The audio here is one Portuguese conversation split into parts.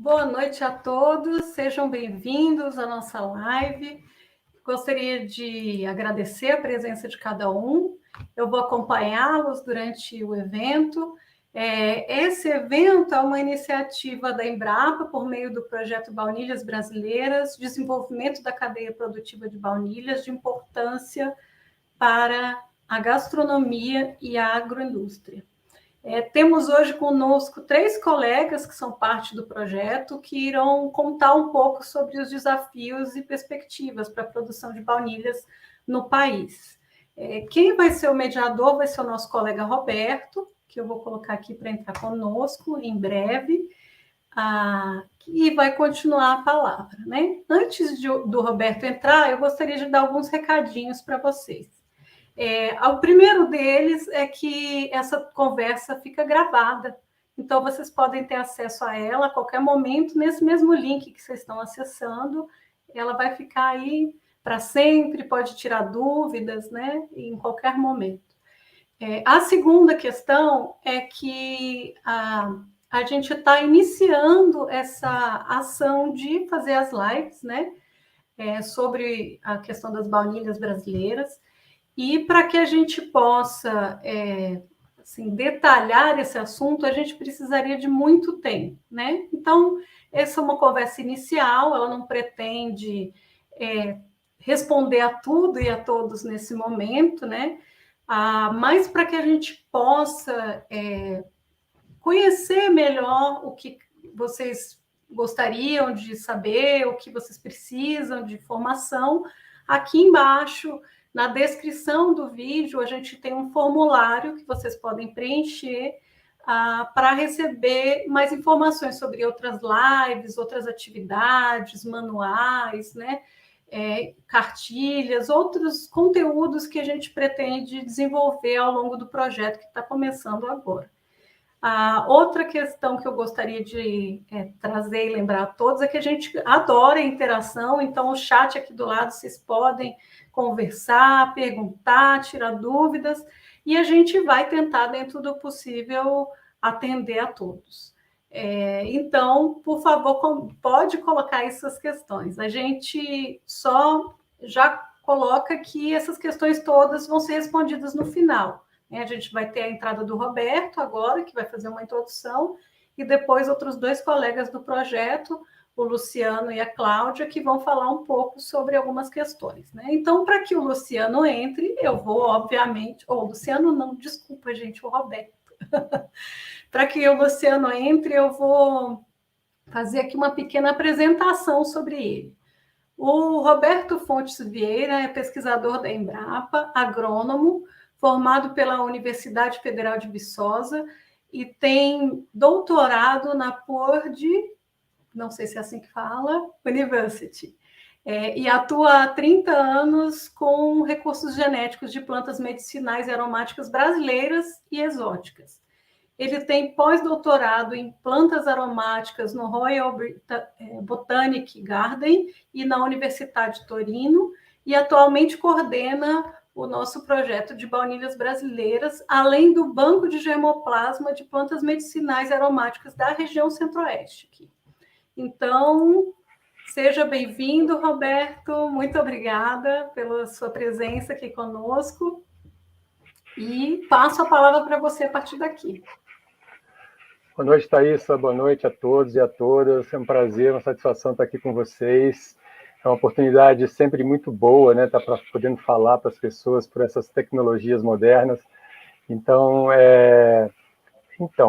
Boa noite a todos, sejam bem-vindos à nossa live. Gostaria de agradecer a presença de cada um. Eu vou acompanhá-los durante o evento. Esse evento é uma iniciativa da Embrapa por meio do projeto Baunilhas Brasileiras, desenvolvimento da cadeia produtiva de baunilhas de importância para a gastronomia e a agroindústria. Temos hoje conosco 3 colegas que são parte do projeto, que irão contar um pouco sobre os desafios e perspectivas para a produção de baunilhas no país. Quem vai ser o mediador vai ser o nosso colega Roberto, que eu vou colocar aqui para entrar conosco em breve, e vai continuar a palavra, né? Antes do Roberto entrar, eu gostaria de dar alguns recadinhos para vocês. O primeiro deles é que essa conversa fica gravada, então vocês podem ter acesso a ela a qualquer momento, nesse mesmo link que vocês estão acessando, ela vai ficar aí para sempre, pode tirar dúvidas, né, em qualquer momento. A segunda questão é que a gente está iniciando essa ação de fazer as lives, né, sobre a questão das baunilhas brasileiras. E para que a gente possa assim, detalhar esse assunto, a gente precisaria de muito tempo, né? Então, essa é uma conversa inicial, ela não pretende responder a tudo e a todos nesse momento, né? Mas para que a gente possa conhecer melhor o que vocês gostariam de saber, o que vocês precisam de informação, aqui embaixo, na descrição do vídeo, a gente tem um formulário que vocês podem preencher para receber mais informações sobre outras lives, outras atividades, manuais, né? Cartilhas, outros conteúdos que a gente pretende desenvolver ao longo do projeto que está começando agora. A outra questão que eu gostaria de trazer e lembrar a todos é que a gente adora a interação, então o chat aqui do lado vocês podem conversar, perguntar, tirar dúvidas, e a gente vai tentar, dentro do possível, atender a todos. Então, por favor, pode colocar essas questões. A gente só já coloca que essas questões todas vão ser respondidas no final. A gente vai ter a entrada do Roberto agora, que vai fazer uma introdução, e depois outros 2 colegas do projeto, o Luciano e a Cláudia, que vão falar um pouco sobre algumas questões, né? Então, para que o Luciano entre, eu vou, obviamente... o Luciano não, desculpa, gente, o Roberto. Para que o Luciano entre, eu vou fazer aqui uma pequena apresentação sobre ele. O Roberto Fontes Vieira é pesquisador da Embrapa, agrônomo, formado pela Universidade Federal de Viçosa e tem doutorado na Purdue, não sei se é assim que fala, University, e atua há 30 anos com recursos genéticos de plantas medicinais e aromáticas brasileiras e exóticas. Ele tem pós-doutorado em plantas aromáticas no Royal Botanic Garden e na Universidade de Torino, e atualmente coordena o nosso projeto de baunilhas brasileiras, além do banco de germoplasma de plantas medicinais e aromáticas da região centro-oeste. Então, seja bem-vindo, Roberto, muito obrigada pela sua presença aqui conosco, e passo a palavra para você a partir daqui. Boa noite, Thaisa. Boa noite a todos e a todas. É um prazer, uma satisfação estar aqui com vocês. É uma oportunidade sempre muito boa, né? Estar podendo falar para as pessoas por essas tecnologias modernas. Então,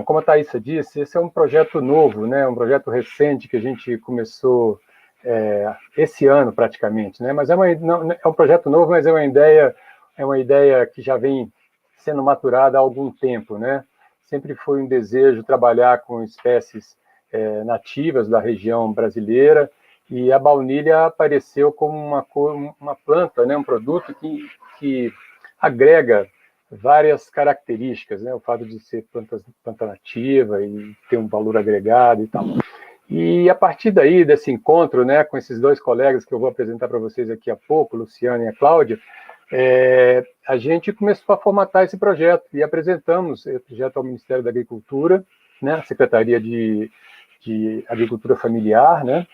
como a Thaisa disse, esse é um projeto novo, né? Um projeto recente que a gente começou esse ano, praticamente, né? Mas é um projeto novo, mas é uma ideia que já vem sendo maturada há algum tempo, né? Sempre foi um desejo trabalhar com espécies nativas da região brasileira, e a baunilha apareceu como uma planta, né, um produto que agrega várias características, né, o fato de ser planta nativa e ter um valor agregado e tal. E a partir daí, desse encontro, né, com esses 2 colegas que eu vou apresentar para vocês aqui a pouco, o Luciano e a Cláudia, a gente começou a formatar esse projeto e apresentamos esse projeto ao Ministério da Agricultura, né, a Secretaria de de agricultura familiar, né?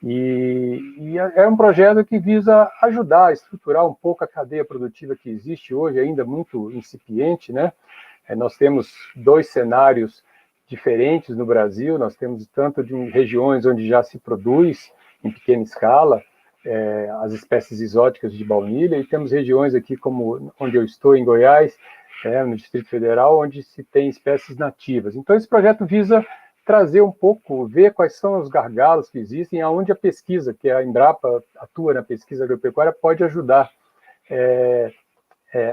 E é um projeto que visa ajudar a estruturar um pouco a cadeia produtiva que existe hoje, ainda muito incipiente, né? Nós temos dois cenários diferentes no Brasil, nós temos tanto de regiões onde já se produz em pequena escala as espécies exóticas de baunilha, e temos regiões aqui como onde eu estou, em Goiás, no Distrito Federal, onde se tem espécies nativas. Então, esse projeto visa trazer um pouco, ver quais são os gargalos que existem, aonde a pesquisa, que a Embrapa atua na pesquisa agropecuária, pode ajudar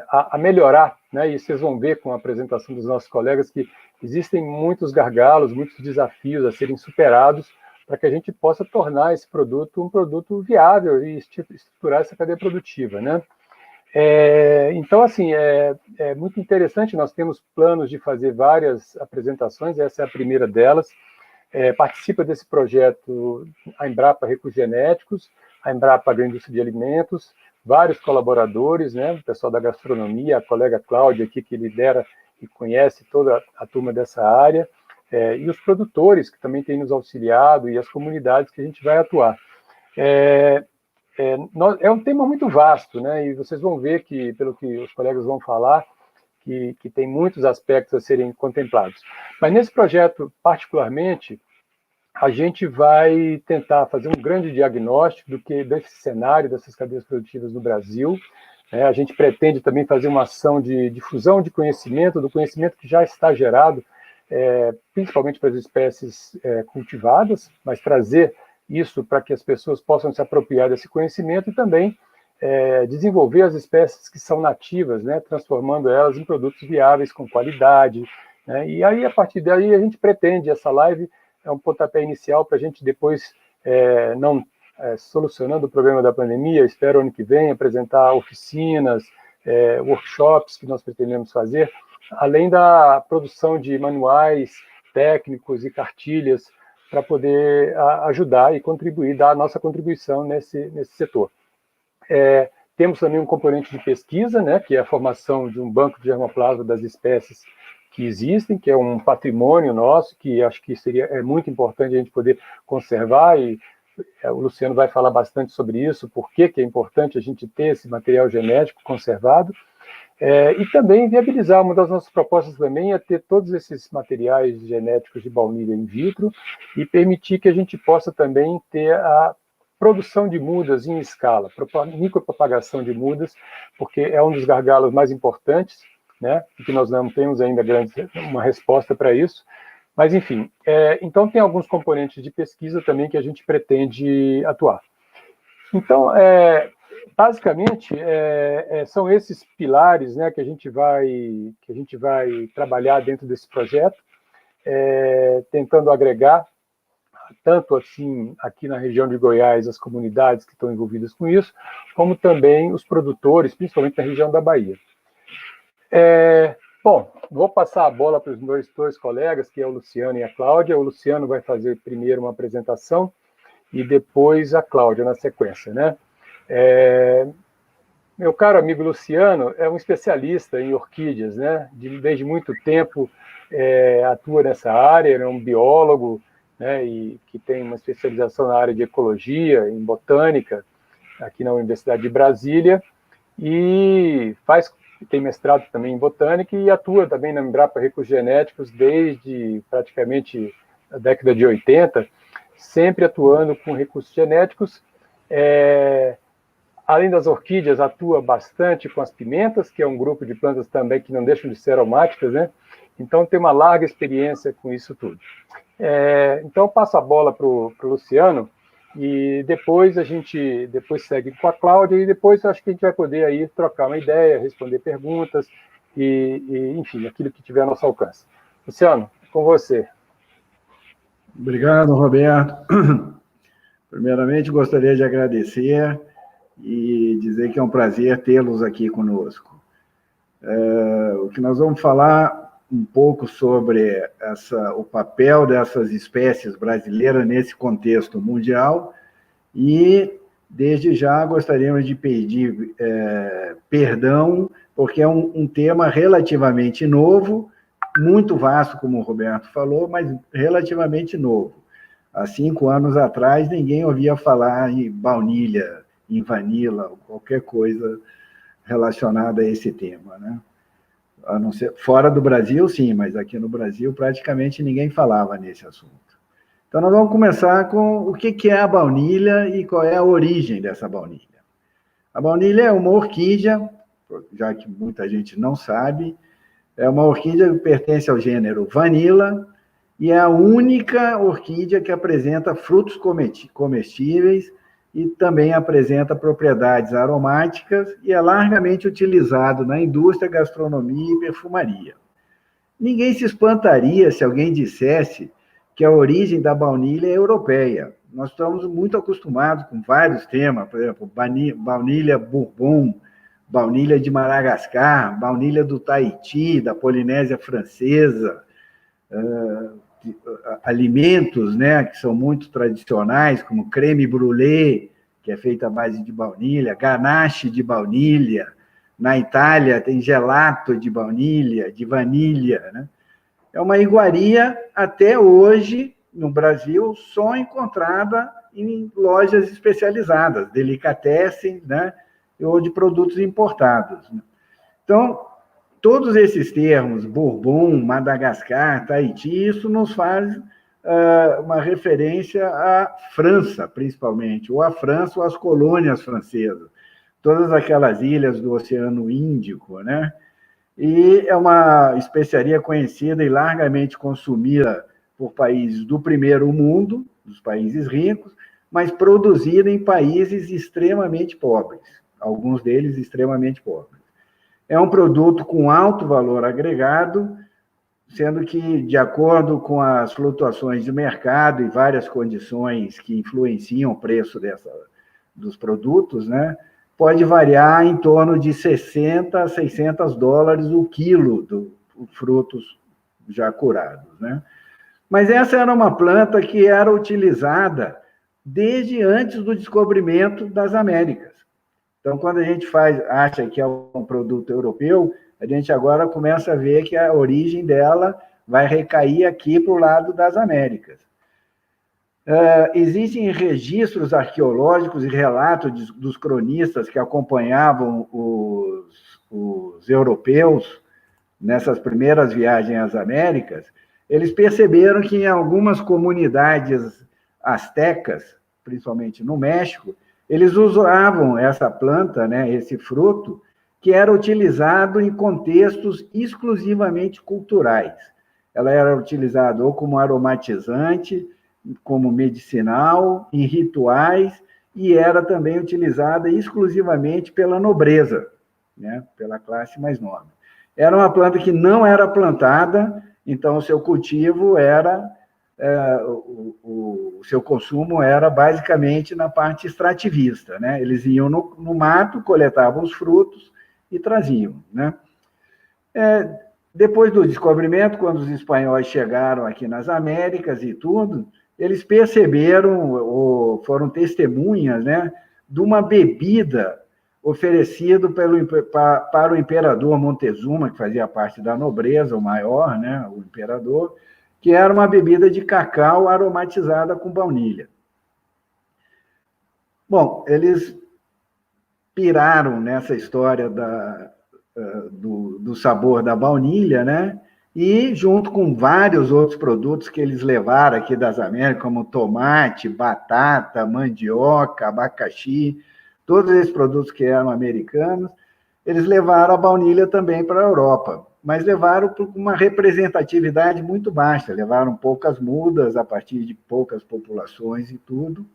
a melhorar, né? E vocês vão ver com a apresentação dos nossos colegas que existem muitos gargalos, muitos desafios a serem superados para que a gente possa tornar esse produto um produto viável e estruturar essa cadeia produtiva, né? Então, assim, é muito interessante, nós temos planos de fazer várias apresentações, essa é a primeira delas. Participa desse projeto a Embrapa Recursos Genéticos, a Embrapa Agroindústria de Alimentos, vários colaboradores, né, o pessoal da gastronomia, a colega Cláudia aqui, que lidera e conhece toda a turma dessa área, e os produtores, que também têm nos auxiliado, e as comunidades que a gente vai atuar. É um tema muito vasto, né? E vocês vão ver que, pelo que os colegas vão falar, que tem muitos aspectos a serem contemplados. Mas nesse projeto, particularmente, a gente vai tentar fazer um grande diagnóstico desse cenário, dessas cadeias produtivas no Brasil. A gente pretende também fazer uma ação de difusão de conhecimento, do conhecimento que já está gerado, principalmente para as espécies cultivadas, mas trazer isso para que as pessoas possam se apropriar desse conhecimento e também desenvolver as espécies que são nativas, né, transformando elas em produtos viáveis, com qualidade, né? E aí, a partir daí, a gente pretende, essa live é um pontapé inicial para a gente depois, solucionando o problema da pandemia, espero ano que vem apresentar oficinas, workshops que nós pretendemos fazer, além da produção de manuais técnicos e cartilhas para poder ajudar e contribuir, dar a nossa contribuição nesse setor. Temos também um componente de pesquisa, né, que é a formação de um banco de germoplasma das espécies que existem, que é um patrimônio nosso, que acho que é muito importante a gente poder conservar, e o Luciano vai falar bastante sobre isso, por que é importante a gente ter esse material genético conservado, e também viabilizar. Uma das nossas propostas também é ter todos esses materiais genéticos de baunilha in vitro e permitir que a gente possa também ter a produção de mudas em escala, micropropagação de mudas, porque é um dos gargalos mais importantes, né, e que nós não temos ainda uma resposta para isso. Mas, enfim, então tem alguns componentes de pesquisa também que a gente pretende atuar. Então, basicamente, são esses pilares, né, que a gente vai trabalhar dentro desse projeto, tentando agregar, tanto assim, aqui na região de Goiás, as comunidades que estão envolvidas com isso, como também os produtores, principalmente na região da Bahia. Bom, vou passar a bola para os meus dois colegas, que é o Luciano e a Cláudia. O Luciano vai fazer primeiro uma apresentação e depois a Cláudia na sequência, né? Meu caro amigo Luciano é um especialista em orquídeas, né? Desde muito tempo atua nessa área, ele é um biólogo, né? E que tem uma especialização na área de ecologia, em botânica, aqui na Universidade de Brasília, e tem mestrado também em botânica e atua também na Embrapa Recursos Genéticos desde praticamente a década de 80, sempre atuando com recursos genéticos. Além das orquídeas, atua bastante com as pimentas, que é um grupo de plantas também que não deixam de ser aromáticas, né? Então, tem uma larga experiência com isso tudo. Então, eu passo a bola para o Luciano, e depois a gente segue com a Cláudia, e depois acho que a gente vai poder aí trocar uma ideia, responder perguntas, enfim, aquilo que tiver ao nosso alcance. Luciano, com você. Obrigado, Roberto. Primeiramente, gostaria de agradecer e dizer que é um prazer tê-los aqui conosco. O que nós vamos falar um pouco sobre o papel dessas espécies brasileiras nesse contexto mundial, e desde já gostaríamos de pedir perdão, porque é um tema relativamente novo, muito vasto, como o Roberto falou, mas relativamente novo. Há 5 anos atrás, ninguém ouvia falar em baunilha, em vanila, qualquer coisa relacionada a esse tema, né? A não ser, fora do Brasil, sim, mas aqui no Brasil praticamente ninguém falava nesse assunto. Então, nós vamos começar com o que é a baunilha e qual é a origem dessa baunilha. A baunilha é uma orquídea, já que muita gente não sabe, é uma orquídea que pertence ao gênero Vanilla e é a única orquídea que apresenta frutos comestíveis e também apresenta propriedades aromáticas e é largamente utilizado na indústria, gastronomia e perfumaria. Ninguém se espantaria se alguém dissesse que a origem da baunilha é europeia. Nós estamos muito acostumados com vários temas, por exemplo, baunilha Bourbon, baunilha de Madagascar, baunilha do Tahiti, da Polinésia Francesa, alimentos, né, que são muito tradicionais, como creme brulee, que é feita à base de baunilha, ganache de baunilha. Na Itália tem gelato de baunilha, de vanilha, né? É uma iguaria, até hoje, no Brasil, só encontrada em lojas especializadas, delicatessen, né, ou de produtos importados. Então, todos esses termos, Bourbon, Madagascar, Tahiti, isso nos faz uma referência à França, principalmente, ou à França ou às colônias francesas, todas aquelas ilhas do Oceano Índico, né? E é uma especiaria conhecida e largamente consumida por países do primeiro mundo, dos países ricos, mas produzida em países extremamente pobres, alguns deles extremamente pobres. É um produto com alto valor agregado, sendo que, de acordo com as flutuações de mercado e várias condições que influenciam o preço dos produtos, né, pode variar em torno de 60 a 600 dólares o quilo dos frutos já curados, né? Mas essa era uma planta que era utilizada desde antes do descobrimento das Américas. Então, quando a gente acha que é um produto europeu, a gente agora começa a ver que a origem dela vai recair aqui para o lado das Américas. Existem registros arqueológicos e relatos dos cronistas que acompanhavam os europeus nessas primeiras viagens às Américas. Eles perceberam que em algumas comunidades astecas, principalmente no México, eles usavam essa planta, né, esse fruto, que era utilizado em contextos exclusivamente culturais. Ela era utilizada ou como aromatizante, como medicinal, em rituais, e era também utilizada exclusivamente pela nobreza, né, pela classe mais nobre. Era uma planta que não era plantada, então o seu cultivo era, o seu consumo era basicamente na parte extrativista, né? Eles iam no mato, coletavam os frutos e traziam, né? Depois do descobrimento, quando os espanhóis chegaram aqui nas Américas e tudo, eles perceberam, ou foram testemunhas, né, de uma bebida oferecida para o imperador Montezuma, que fazia parte da nobreza, o maior, né, o imperador, que era uma bebida de cacau aromatizada com baunilha. Bom, eles piraram nessa história do sabor da baunilha, né? E junto com vários outros produtos que eles levaram aqui das Américas, como tomate, batata, mandioca, abacaxi, todos esses produtos que eram americanos, eles levaram a baunilha também para a Europa, mas levaram por uma representatividade muito baixa, levaram poucas mudas a partir de poucas populações e tudo.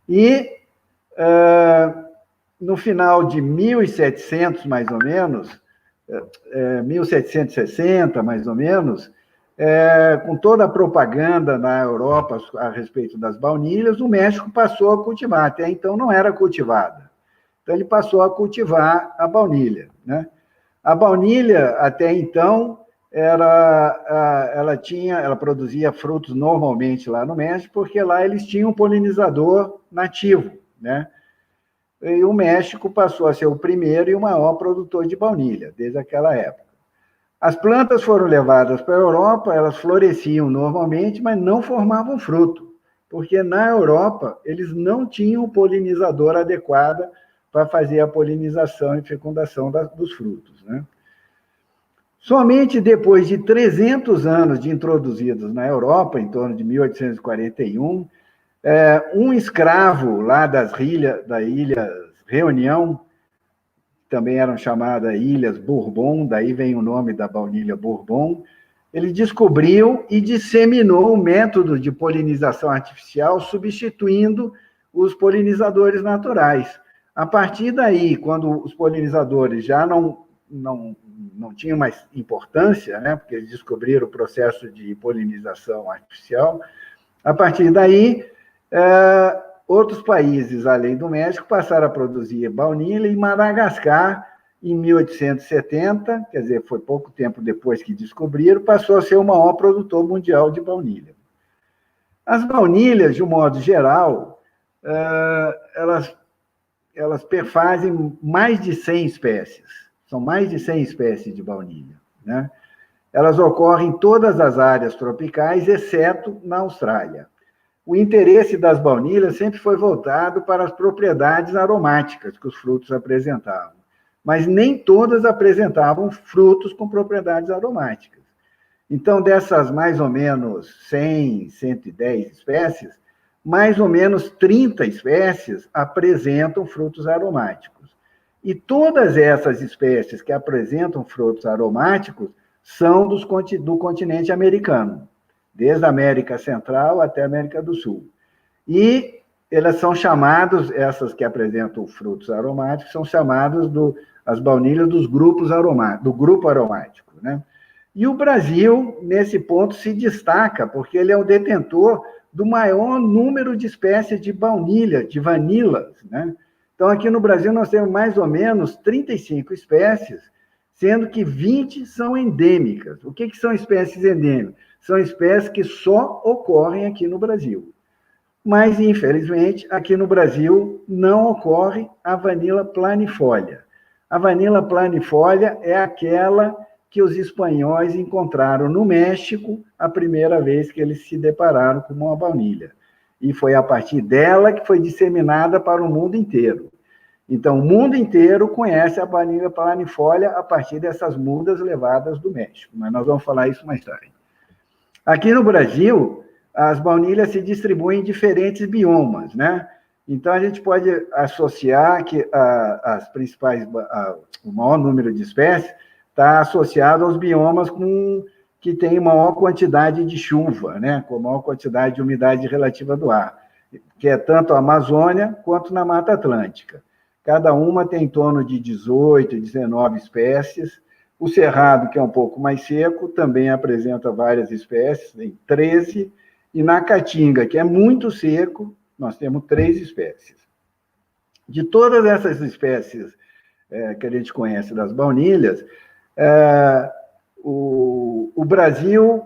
E no final de 1700, mais ou menos, 1760, mais ou menos, com toda a propaganda na Europa a respeito das baunilhas, o México passou a cultivar. Até então não era cultivada. Então ele passou a cultivar a baunilha, né? A baunilha, até então, ela produzia frutos normalmente lá no México, porque lá eles tinham um polinizador nativo, né? E o México passou a ser o primeiro e o maior produtor de baunilha, desde aquela época. As plantas foram levadas para a Europa, elas floresciam normalmente, mas não formavam fruto. porque na Europa eles não tinham o polinizador adequado para fazer a polinização e fecundação dos frutos, né? Somente depois de 300 anos de introduzidos na Europa, em torno de 1841, um escravo lá da ilha Reunião, também eram chamadas Ilhas Bourbon, daí vem o nome da baunilha Bourbon, ele descobriu e disseminou o método de polinização artificial, substituindo os polinizadores naturais. A partir daí, quando os polinizadores já não tinham mais importância, né, porque eles descobriram o processo de polinização artificial, a partir daí, outros países, além do México, passaram a produzir baunilha, e Madagascar, em 1870, quer dizer, foi pouco tempo depois que descobriram, passou a ser o maior produtor mundial de baunilha. As baunilhas, de um modo geral, elas perfazem mais de 100 espécies. São mais de 100 espécies de baunilha, né? Elas ocorrem em todas as áreas tropicais, exceto na Austrália. O interesse das baunilhas sempre foi voltado para as propriedades aromáticas que os frutos apresentavam, mas nem todas apresentavam frutos com propriedades aromáticas. Então, dessas mais ou menos 100, 110 espécies, mais ou menos 30 espécies apresentam frutos aromáticos. E todas essas espécies que apresentam frutos aromáticos são do continente americano, desde a América Central até a América do Sul. E elas são chamadas, essas que apresentam frutos aromáticos, são chamadas as baunilhas do grupo aromático, né? E o Brasil, nesse ponto, se destaca, porque ele é o detentor do maior número de espécies de baunilha, de vanilas, né? Então, aqui no Brasil, nós temos mais ou menos 35 espécies, sendo que 20 são endêmicas. O que são espécies endêmicas? São espécies que só ocorrem aqui no Brasil. Mas, infelizmente, aqui no Brasil não ocorre a vanila planifolia. A vanila planifolia é aquela que os espanhóis encontraram no México a primeira vez que eles se depararam com uma baunilha. E foi a partir dela que foi disseminada para o mundo inteiro. Então, o mundo inteiro conhece a vanila planifolia a partir dessas mudas levadas do México, mas nós vamos falar isso mais tarde. Aqui no Brasil, as baunilhas se distribuem em diferentes biomas, né? Então, a gente pode associar que as principais, o maior número de espécies está associado aos biomas que têm maior quantidade de chuva, né? Com maior quantidade de umidade relativa do ar, que é tanto a Amazônia quanto na Mata Atlântica. Cada uma tem em torno de 18, 19 espécies. O Cerrado, que é um pouco mais seco, também apresenta várias espécies, tem 13. E na Caatinga, que é muito seco, nós temos 3 espécies. De todas essas espécies que a gente conhece das baunilhas, o Brasil,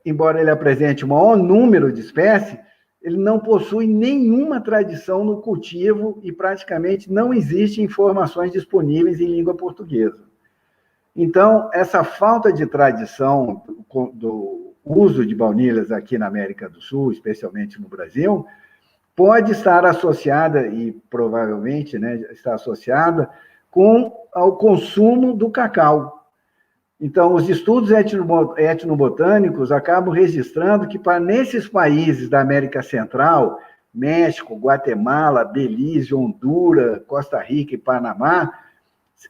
embora ele apresente o maior número de espécies, ele não possui nenhuma tradição no cultivo e praticamente não existem informações disponíveis em língua portuguesa. Então, essa falta de tradição do uso de baunilhas aqui na América do Sul, especialmente no Brasil, pode estar associada, e provavelmente, né, está associada, ao consumo do cacau. Então, os estudos etnobotânicos acabam registrando que, nesses países da América Central, México, Guatemala, Belize, Honduras, Costa Rica e Panamá,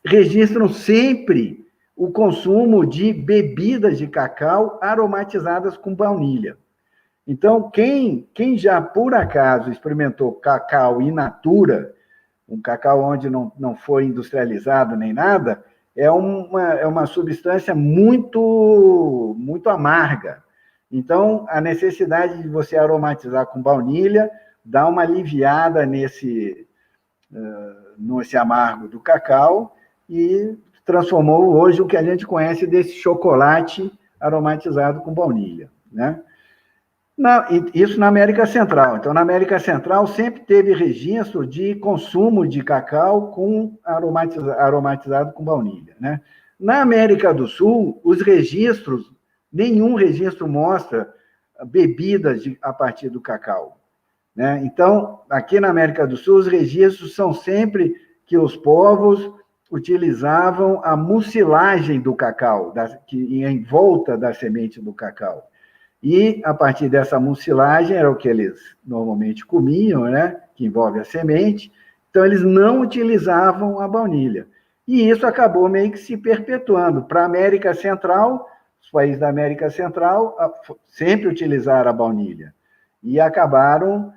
registram sempre o consumo de bebidas de cacau aromatizadas com baunilha. Então, quem já, por acaso, experimentou cacau in natura, um cacau onde não foi industrializado nem nada, é uma substância muito, muito amarga. Então, a necessidade de você aromatizar com baunilha dá uma aliviada nesse amargo do cacau e transformou hoje o que a gente conhece desse chocolate aromatizado com baunilha, né? Isso na América Central. Então, na América Central sempre teve registro de consumo de cacau aromatizado com baunilha, né? Na América do Sul, nenhum registro mostra bebidas a partir do cacau. né? Então, aqui na América do Sul, os registros são sempre que os povos utilizavam a mucilagem do cacau, em volta da semente do cacau. E, a partir dessa mucilagem, era o que eles normalmente comiam, né? Que envolve a semente. Então, eles não utilizavam a baunilha. E isso acabou meio que se perpetuando. Para a América Central, os países da América Central sempre utilizaram a baunilha. E acabaram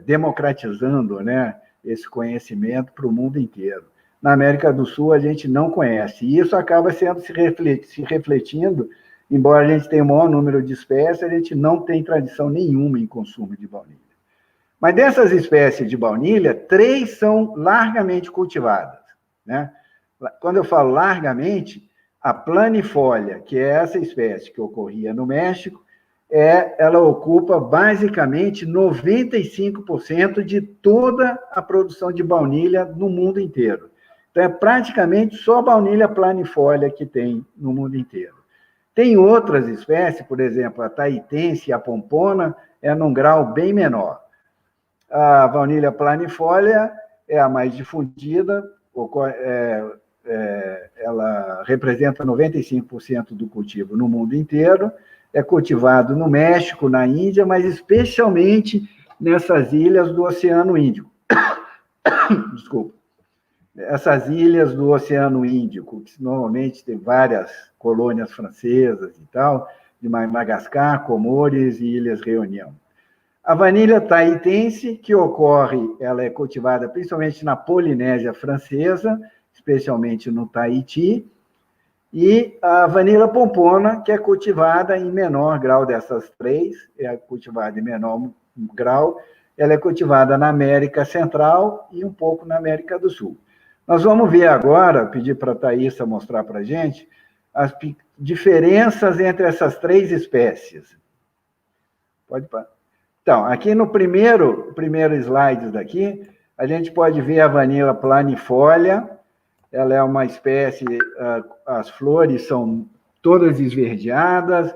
democratizando, né, esse conhecimento para o mundo inteiro. Na América do Sul, a gente não conhece. E isso acaba se refletindo, embora a gente tenha o maior número de espécies, a gente não tem tradição nenhuma em consumo de baunilha. Mas dessas espécies de baunilha, 3 são largamente cultivadas, né? Quando eu falo largamente, a planifolia, que é essa espécie que ocorria no México, ela ocupa basicamente 95% de toda a produção de baunilha no mundo inteiro. Então, é praticamente só a baunilha planifolia que tem no mundo inteiro. Tem outras espécies, por exemplo, a tahitense e a pompona, num grau bem menor. A baunilha planifolia é a mais difundida, ela representa 95% do cultivo no mundo inteiro, é cultivado no México, na Índia, mas especialmente nessas ilhas do Oceano Índico. Desculpa. Essas ilhas do Oceano Índico, que normalmente tem várias colônias francesas e tal, de Madagascar, Comores e Ilhas Reunião. A vanilha tahitense, que ela é cultivada principalmente na Polinésia Francesa, especialmente no Tahiti, e a vanilha pompona, que é cultivada em menor grau dessas 3, é cultivada em menor grau, ela é cultivada na América Central e um pouco na América do Sul. Nós vamos ver agora, pedir para a Thaísa mostrar para a gente, as diferenças entre essas 3 espécies. Pode parar. Então, aqui no primeiro slide daqui, a gente pode ver a vanilha planifolia. Ela é uma espécie, as flores são todas esverdeadas,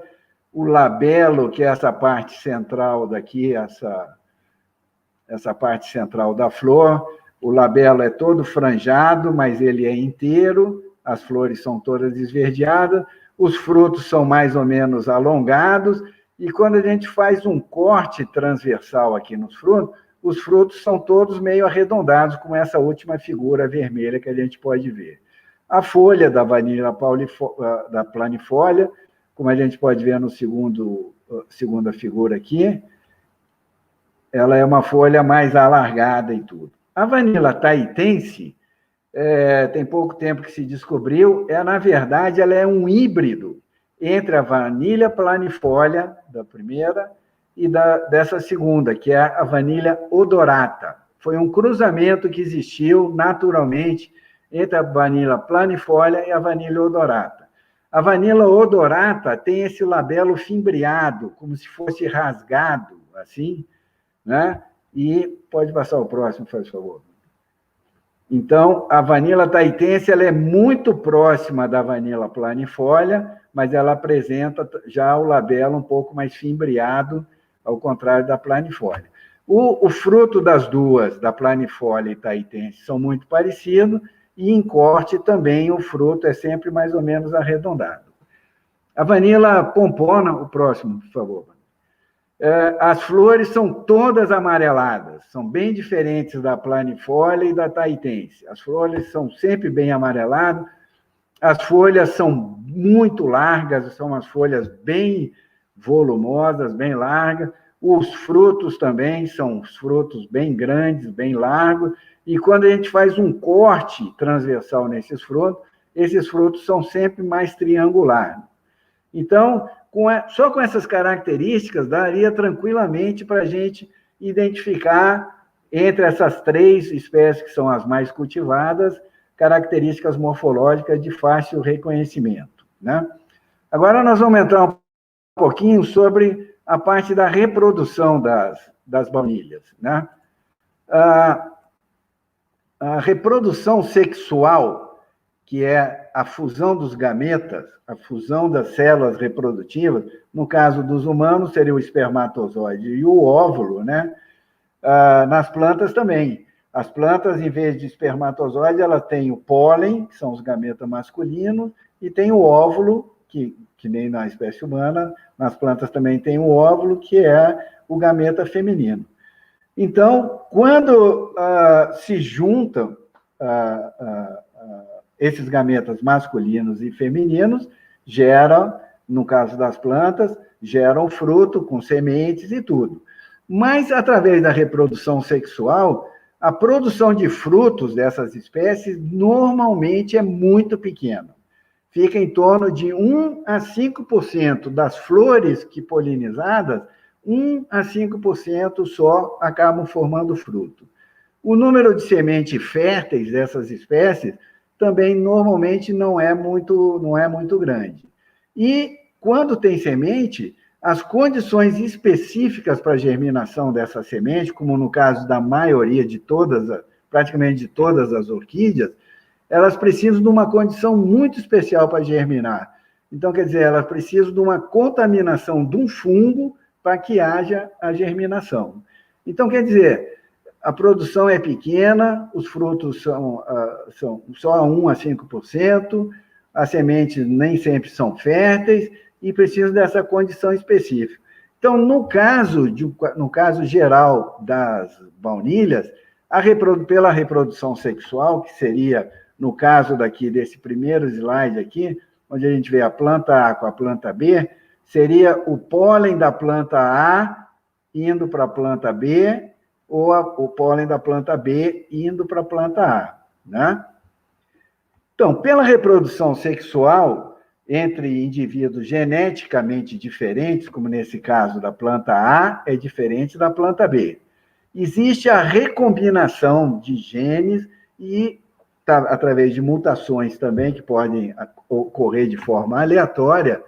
o labelo, que é essa parte central daqui, essa parte central da flor, o labelo é todo franjado, mas ele é inteiro, as flores são todas esverdeadas, os frutos são mais ou menos alongados, e quando a gente faz um corte transversal aqui nos frutos, os frutos são todos meio arredondados, com essa última figura vermelha que a gente pode ver. A folha da vanilha da planifolia, como a gente pode ver no segunda figura aqui, ela é uma folha mais alargada e tudo. A vanilha tahitense, tem pouco tempo que se descobriu, na verdade, ela é um híbrido entre a vanilha planifolia, da primeira, e dessa segunda, que é a vanilha odorata. Foi um cruzamento que existiu naturalmente entre a vanilha planifolia e a vanilha odorata. A vanilha odorata tem esse labelo fimbriado, como se fosse rasgado, assim, né? E pode passar o próximo, faz favor. Então, a vanilha tahitense ela é muito próxima da vanilha planifolia, mas ela apresenta já o labelo um pouco mais fimbriado, ao contrário da planifolia. O fruto das duas, da planifolia e tahitense, são muito parecidos, e em corte também o fruto é sempre mais ou menos arredondado. A vanilha pompona, o próximo, por favor. As flores são todas amareladas, são bem diferentes da planifolia e da tahitense. As flores são sempre bem amareladas, as folhas são muito largas, são umas folhas bem volumosas, bem largas. Os frutos também são frutos bem grandes, bem largos. E quando a gente faz um corte transversal nesses frutos, esses frutos são sempre mais triangulares. Então, só com essas características, daria tranquilamente para a gente identificar, entre essas 3 espécies que são as mais cultivadas, características morfológicas de fácil reconhecimento, né? Agora nós vamos entrar um pouquinho sobre a parte da reprodução das baunilhas, né? A reprodução sexual, que é a fusão dos gametas, a fusão das células reprodutivas. No caso dos humanos, seria o espermatozoide e o óvulo, né? Nas plantas também. As plantas, em vez de espermatozoide, elas têm o pólen, que são os gametas masculinos, e tem o óvulo, que nem na espécie humana, nas plantas também tem o óvulo, que é o gameta feminino. Então, quando se juntam esses gametas masculinos e femininos, geram, no caso das plantas, geram fruto com sementes e tudo. Mas, através da reprodução sexual, a produção de frutos dessas espécies normalmente é muito pequena. Fica em torno de 1 a 5% das flores que polinizadas, 1 a 5% só acabam formando fruto. O número de sementes férteis dessas espécies também normalmente não é muito grande. E quando tem semente, as condições específicas para a germinação dessa semente, como no caso da maioria de praticamente de todas as orquídeas, elas precisam de uma condição muito especial para germinar. Então, quer dizer, elas precisam de uma contaminação de um fungo para que haja a germinação. Então, quer dizer, a produção é pequena, os frutos são só 1 a 5%, as sementes nem sempre são férteis e precisam dessa condição específica. Então, no caso geral das baunilhas, pela reprodução sexual, que seria, no caso desse primeiro slide aqui, onde a gente vê a planta A com a planta B, seria o pólen da planta A indo para a planta B, ou o pólen da planta B indo para a planta A, né? Então, pela reprodução sexual entre indivíduos geneticamente diferentes, como nesse caso da planta A, é diferente da planta B. Existe a recombinação de genes e através de mutações também, que podem ocorrer de forma aleatória,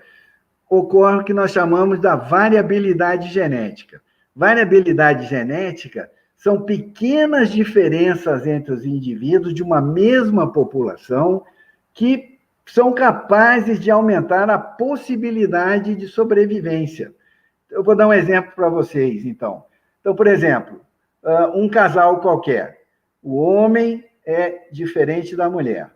ocorre o que nós chamamos da variabilidade genética. Variabilidade genética são pequenas diferenças entre os indivíduos de uma mesma população que são capazes de aumentar a possibilidade de sobrevivência. Eu vou dar um exemplo para vocês, então. Então, por exemplo, um casal qualquer. O homem é diferente da mulher.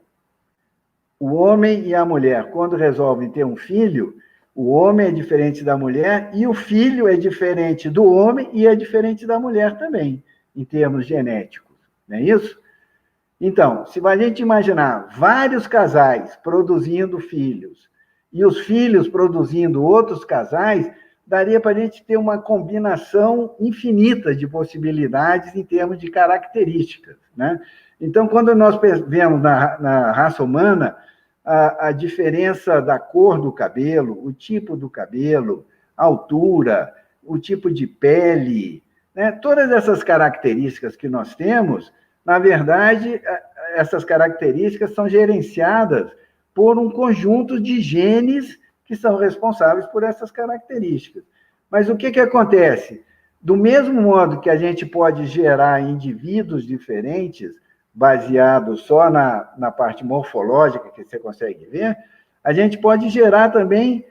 O homem e a mulher, quando resolvem ter um filho, o homem é diferente da mulher e o filho é diferente do homem e é diferente da mulher também, em termos genéticos. Não é isso? Então, se a gente imaginar vários casais produzindo filhos e os filhos produzindo outros casais, daria para a gente ter uma combinação infinita de possibilidades em termos de características, né? Então, quando nós vemos na raça humana a diferença da cor do cabelo, o tipo do cabelo, a altura, o tipo de pele, né? Todas essas características que nós temos, na verdade, essas características são gerenciadas por um conjunto de genes que são responsáveis por essas características. Mas o que acontece? Do mesmo modo que a gente pode gerar indivíduos diferentes, baseados só na parte morfológica que você consegue ver, a gente pode gerar também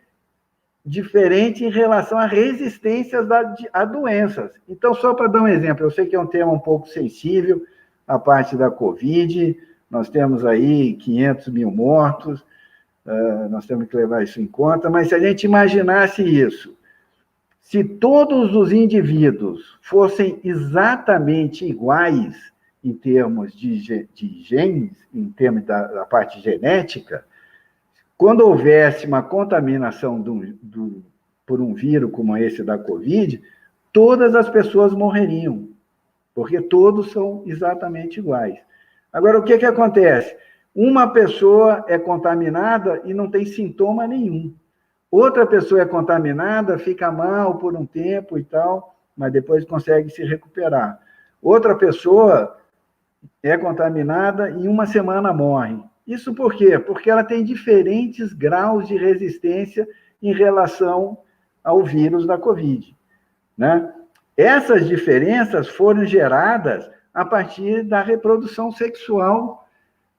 diferente em relação a resistências a doenças. Então, só para dar um exemplo, eu sei que é um tema um pouco sensível, a parte da Covid, nós temos aí 500 mil mortos, nós temos que levar isso em conta, mas se a gente imaginasse isso, se todos os indivíduos fossem exatamente iguais em termos de genes, em termos da parte genética, quando houvesse uma contaminação por um vírus como esse da Covid, todas as pessoas morreriam, porque todos são exatamente iguais. Agora, o que acontece? Uma pessoa é contaminada e não tem sintoma nenhum. Outra pessoa é contaminada, fica mal por um tempo e tal, mas depois consegue se recuperar. Outra pessoa é contaminada e em uma semana morre. Isso por quê? Porque ela tem diferentes graus de resistência em relação ao vírus da Covid, né? Essas diferenças foram geradas a partir da reprodução sexual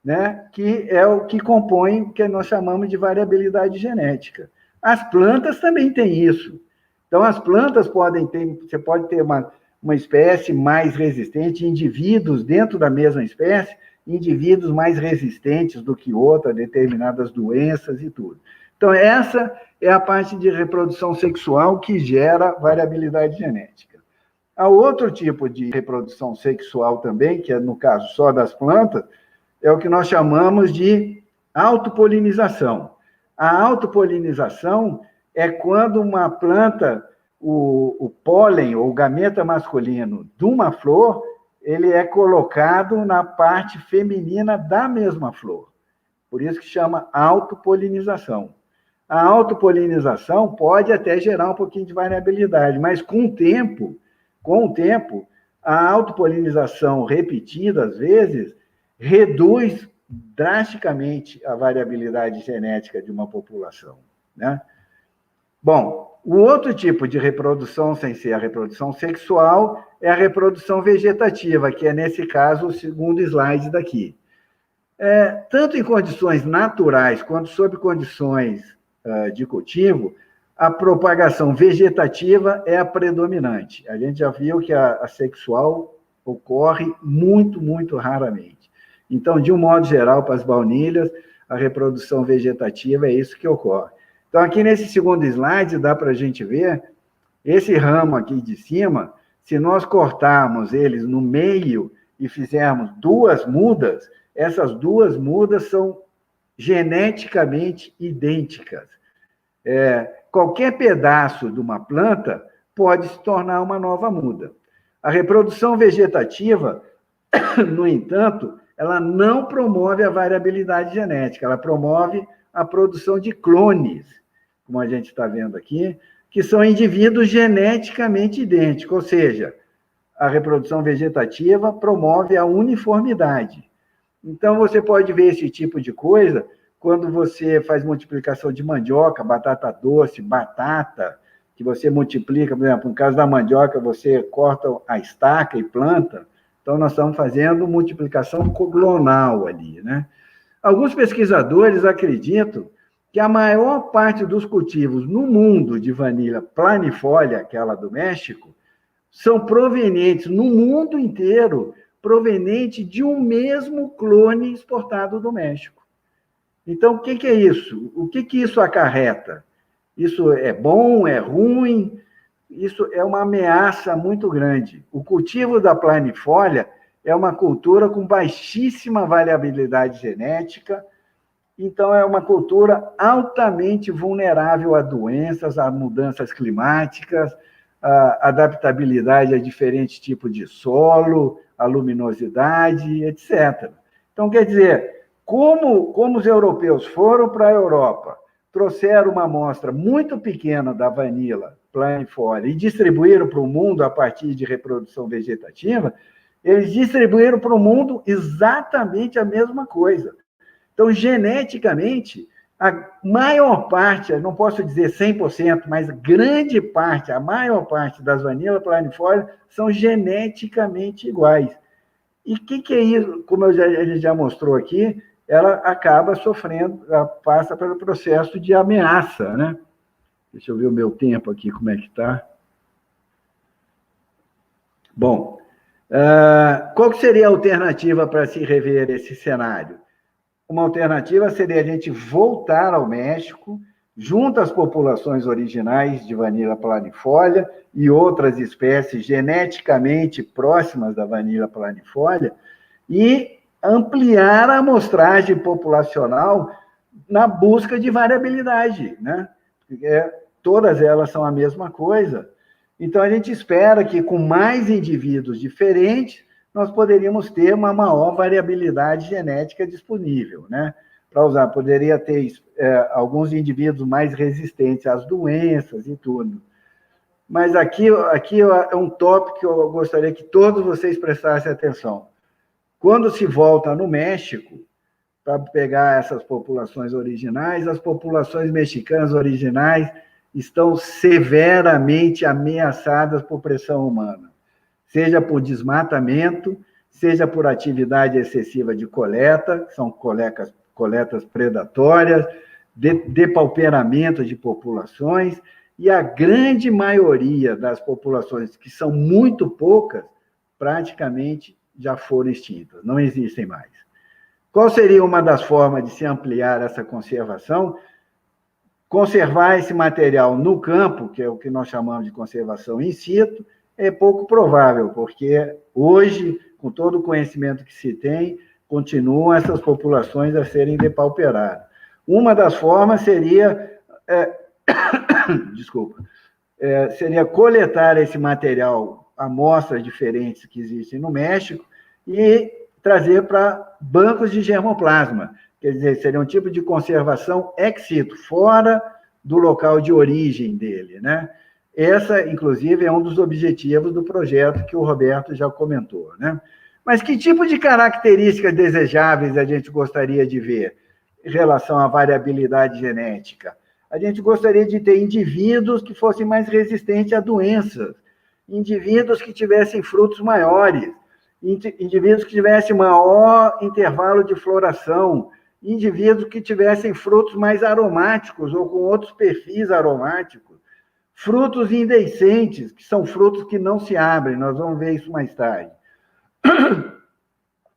né, que é o que compõe o que nós chamamos de variabilidade genética. As plantas também têm isso. Então, as plantas podem ter, você pode ter uma espécie mais resistente, indivíduos dentro da mesma espécie, indivíduos mais resistentes do que outra, determinadas doenças e tudo. Então, essa é a parte de reprodução sexual que gera variabilidade genética. Há outro tipo de reprodução sexual também, que é, no caso, só das plantas, é o que nós chamamos de autopolinização. A autopolinização é quando uma planta, o pólen ou o gameta masculino de uma flor, ele é colocado na parte feminina da mesma flor. Por isso que chama autopolinização. A autopolinização pode até gerar um pouquinho de variabilidade, mas com o tempo, a autopolinização repetida, às vezes, reduz drasticamente a variabilidade genética de uma população, né? Bom, o outro tipo de reprodução, sem ser a reprodução sexual, é a reprodução vegetativa, que é, nesse caso, o segundo slide daqui. Tanto em condições naturais quanto sob condições de cultivo, a propagação vegetativa é a predominante. A gente já viu que a sexual ocorre muito, muito raramente. Então, de um modo geral, para as baunilhas, a reprodução vegetativa é isso que ocorre. Então, aqui nesse segundo slide, dá para a gente ver, esse ramo aqui de cima, se nós cortarmos eles no meio e fizermos duas mudas, essas duas mudas são geneticamente idênticas. Qualquer pedaço de uma planta pode se tornar uma nova muda. A reprodução vegetativa, no entanto, ela não promove a variabilidade genética, ela promove a produção de clones, como a gente está vendo aqui, que são indivíduos geneticamente idênticos, ou seja, a reprodução vegetativa promove a uniformidade. Então, você pode ver esse tipo de coisa quando você faz multiplicação de mandioca, batata doce, batata, que você multiplica, por exemplo, no caso da mandioca, você corta a estaca e planta, então nós estamos fazendo multiplicação clonal ali, né? Alguns pesquisadores acreditam que a maior parte dos cultivos no mundo de vanila planifolia, aquela do México, são provenientes, no mundo inteiro, proveniente de um mesmo clone exportado do México. Então, o que é isso? O que isso acarreta? Isso é bom, é ruim? Isso é uma ameaça muito grande. O cultivo da planifolia é uma cultura com baixíssima variabilidade genética, então é uma cultura altamente vulnerável a doenças, a mudanças climáticas, a adaptabilidade a diferentes tipos de solo, a luminosidade, etc. Então, quer dizer, como os europeus foram para a Europa, trouxeram uma amostra muito pequena da vanila planifolia e distribuíram para o mundo a partir de reprodução vegetativa, eles distribuíram para o mundo exatamente a mesma coisa. Então, geneticamente, a maior parte, não posso dizer 100%, mas grande parte, a maior parte das vanilas planifolia são geneticamente iguais. E o que é isso? Como a gente já mostrou aqui, ela acaba sofrendo, ela passa pelo processo de ameaça, né? Deixa eu ver o meu tempo aqui, como é que está. Bom, qual que seria a alternativa para se rever esse cenário? Uma alternativa seria a gente voltar ao México, junto às populações originais de vanila planifolia e outras espécies geneticamente próximas da vanila planifolia, e ampliar a amostragem populacional na busca de variabilidade, né? Todas elas são a mesma coisa. Então, a gente espera que, com mais indivíduos diferentes, nós poderíamos ter uma maior variabilidade genética disponível, né? Para usar, poderia ter alguns indivíduos mais resistentes às doenças e tudo. Mas aqui é um tópico que eu gostaria que todos vocês prestassem atenção. Quando se volta no México, para pegar essas populações originais, as populações mexicanas originais estão severamente ameaçadas por pressão humana, seja por desmatamento, seja por atividade excessiva de coleta, são coletas predatórias, depauperamento de populações, e a grande maioria das populações, que são muito poucas, praticamente já foram extintas, não existem mais. Qual seria uma das formas de se ampliar essa conservação? Conservar esse material no campo, que é o que nós chamamos de conservação in situ, é pouco provável, porque hoje, com todo o conhecimento que se tem, continuam essas populações a serem depauperadas. Uma das formas seria, seria coletar esse material, amostras diferentes que existem no México, e trazer para bancos de germoplasma. Quer dizer, seria um tipo de conservação ex situ, fora do local de origem dele, né? Essa, inclusive, é um dos objetivos do projeto que o Roberto já comentou, né? Mas que tipo de características desejáveis a gente gostaria de ver em relação à variabilidade genética? A gente gostaria de ter indivíduos que fossem mais resistentes a doenças, indivíduos que tivessem frutos maiores, indivíduos que tivessem maior intervalo de floração, indivíduos que tivessem frutos mais aromáticos ou com outros perfis aromáticos, frutos indehiscentes, que são frutos que não se abrem, nós vamos ver isso mais tarde.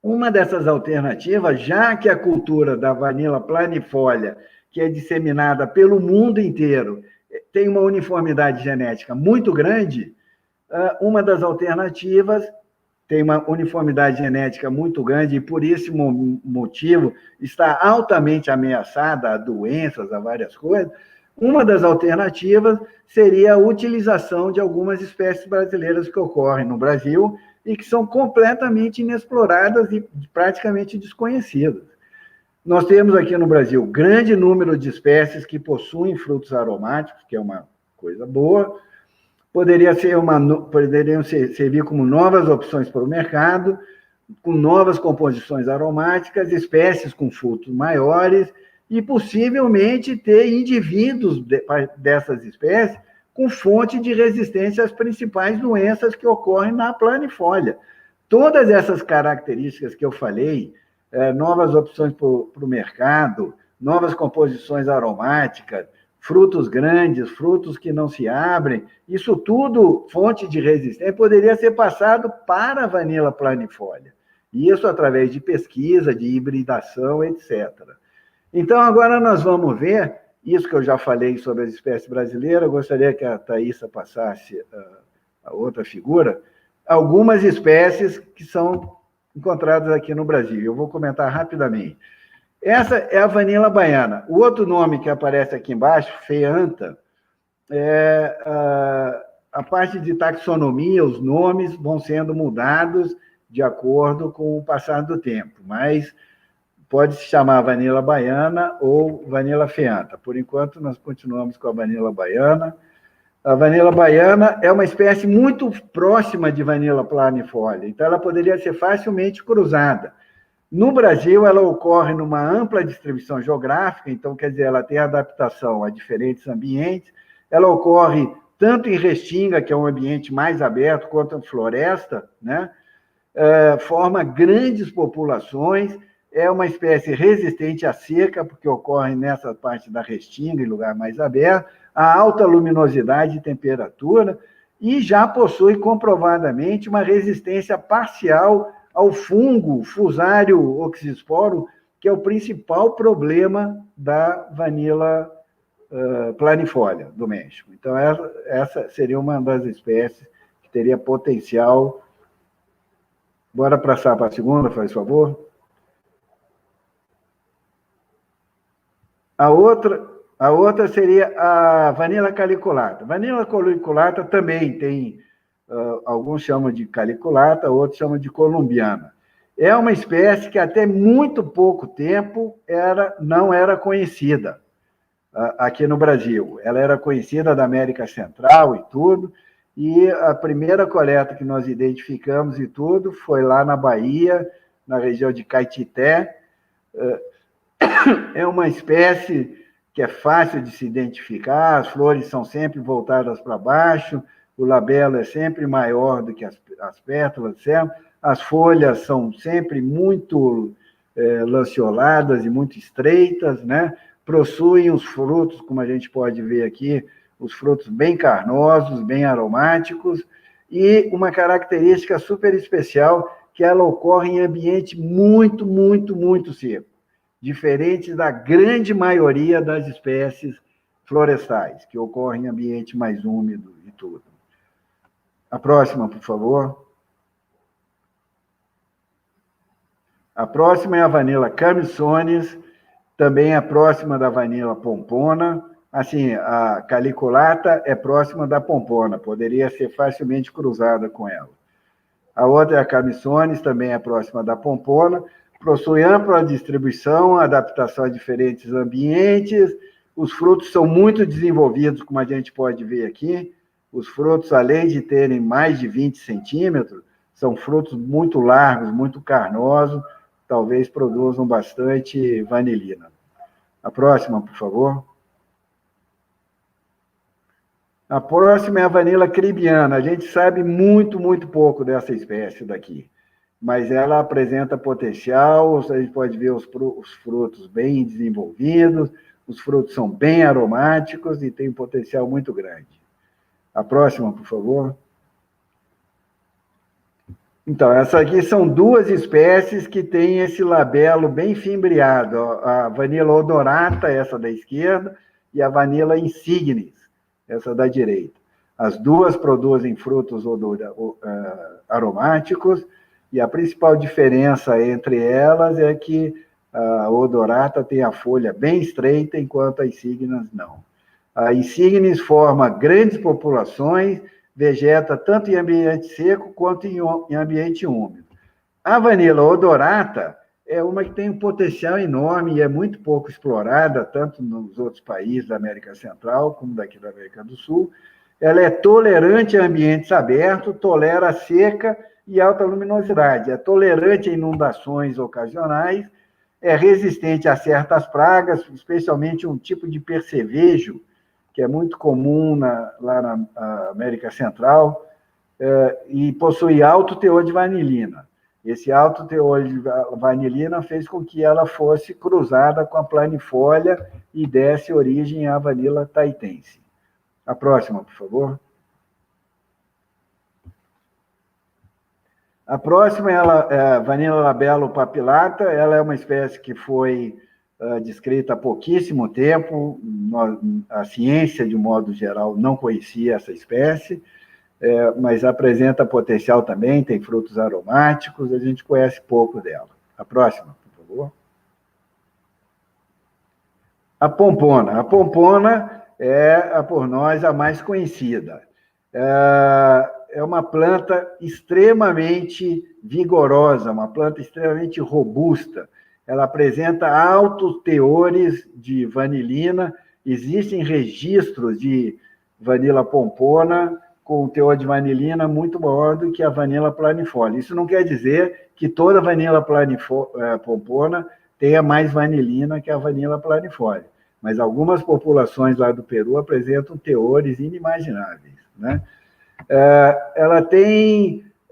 Uma dessas alternativas, já que a cultura da Vanilla planifolia, que é disseminada pelo mundo inteiro, tem uma uniformidade genética muito grande, uma das alternativas tem uma uniformidade genética muito grande e, por esse motivo, está altamente ameaçada a doenças, a várias coisas. Uma das alternativas seria a utilização de algumas espécies brasileiras que ocorrem no Brasil e que são completamente inexploradas e praticamente desconhecidas. Nós temos aqui no Brasil grande número de espécies que possuem frutos aromáticos, que é uma coisa boa, poderiam servir como novas opções para o mercado, com novas composições aromáticas, espécies com frutos maiores, e possivelmente ter indivíduos dessas espécies com fonte de resistência às principais doenças que ocorrem na planifolia. Todas essas características que eu falei, novas opções para o mercado, novas composições aromáticas, frutos grandes, frutos que não se abrem, isso tudo, fonte de resistência, poderia ser passado para a Vanilla planifolia. Isso através de pesquisa, de hibridação, etc. Então, agora nós vamos ver, isso que eu já falei sobre as espécies brasileiras, eu gostaria que a Thaísa passasse a outra figura, algumas espécies que são encontradas aqui no Brasil. Eu vou comentar rapidamente. Essa é a Vanilla baiana. O outro nome que aparece aqui embaixo, Feanta, a parte de taxonomia, os nomes vão sendo mudados de acordo com o passar do tempo, mas pode se chamar Vanilla baiana ou Vanilla Feanta. Por enquanto, nós continuamos com a Vanilla baiana. A Vanilla baiana é uma espécie muito próxima de Vanilla planifolia, então ela poderia ser facilmente cruzada. No Brasil, ela ocorre numa ampla distribuição geográfica, então, quer dizer, ela tem adaptação a diferentes ambientes, ela ocorre tanto em restinga, que é um ambiente mais aberto, quanto em floresta, né? Forma grandes populações, é uma espécie resistente à seca, porque ocorre nessa parte da restinga, em lugar mais aberto, a alta luminosidade e temperatura, e já possui comprovadamente uma resistência parcial ao fungo Fusarium oxysporum, que é o principal problema da Vanilla planifolia do México. Então, essa seria uma das espécies que teria potencial. Bora passar para a segunda, faz favor. A outra seria a Vanilla caliculata. Vanilla caliculata também tem, alguns chamam de caliculata, outros chamam de colombiana. É uma espécie que até muito pouco tempo não era conhecida aqui no Brasil. Ela era conhecida da América Central e tudo, e a primeira coleta que nós identificamos e tudo foi lá na Bahia, na região de Caetité. É uma espécie que é fácil de se identificar, as flores são sempre voltadas para baixo, o labelo é sempre maior do que as pétalas, certo? as folhas são sempre muito lanceoladas e muito estreitas, né? Possuem os frutos, como a gente pode ver aqui, os frutos bem carnosos, bem aromáticos, e uma característica super especial, que ela ocorre em ambiente muito, muito, muito seco, diferente da grande maioria das espécies florestais, que ocorrem em ambiente mais úmido e tudo. A próxima, por favor. A próxima é a Vanilla camissones, também é próxima da Vanilla pompona. Assim, a caliculata é próxima da pompona, poderia ser facilmente cruzada com ela. A outra é a camissones, também é próxima da pompona, possui ampla distribuição, adaptação a diferentes ambientes, os frutos são muito desenvolvidos, como a gente pode ver aqui. Os frutos, além de terem mais de 20 centímetros, são frutos muito largos, muito carnosos, talvez produzam bastante vanilina. A próxima, por favor. A próxima é a Vanilla cribiana. A gente sabe muito, muito pouco dessa espécie daqui, mas ela apresenta potencial, a gente pode ver os frutos bem desenvolvidos, os frutos são bem aromáticos e tem um potencial muito grande. A próxima, por favor. Então, essas aqui são duas espécies que têm esse labelo bem fimbriado. A Vanilla odorata, essa da esquerda, e a Vanilla insignis, essa da direita. As duas produzem frutos aromáticos, e a principal diferença entre elas é que a odorata tem a folha bem estreita, enquanto a insignis não. A insignis forma grandes populações, vegeta tanto em ambiente seco quanto em ambiente úmido. A Vanilla odorata é uma que tem um potencial enorme e é muito pouco explorada, tanto nos outros países da América Central como daqui da América do Sul. Ela é tolerante a ambientes abertos, tolera seca e alta luminosidade, é tolerante a inundações ocasionais, é resistente a certas pragas, especialmente um tipo de percevejo, que é muito comum lá na América Central, e possui alto teor de vanilina. Esse alto teor de vanilina fez com que ela fosse cruzada com a planifolia e desse origem à Vanilla tahitense. A próxima, por favor. A próxima é a Vanilla labello papillata. Ela é uma espécie que foi descrita há pouquíssimo tempo. A ciência, de um modo geral, não conhecia essa espécie, mas apresenta potencial também, tem frutos aromáticos, a gente conhece pouco dela. A próxima, por favor. A pompona. A pompona é, por nós, a mais conhecida. É uma planta extremamente vigorosa, uma planta extremamente robusta. Ela apresenta altos teores de vanilina, existem registros de Vanilla pompona com um teor de vanilina muito maior do que a Vanilla planifolia. Isso não quer dizer que toda Vanilla pompona tenha mais vanilina que a Vanilla planifolia, mas algumas populações lá do Peru apresentam teores inimagináveis, né?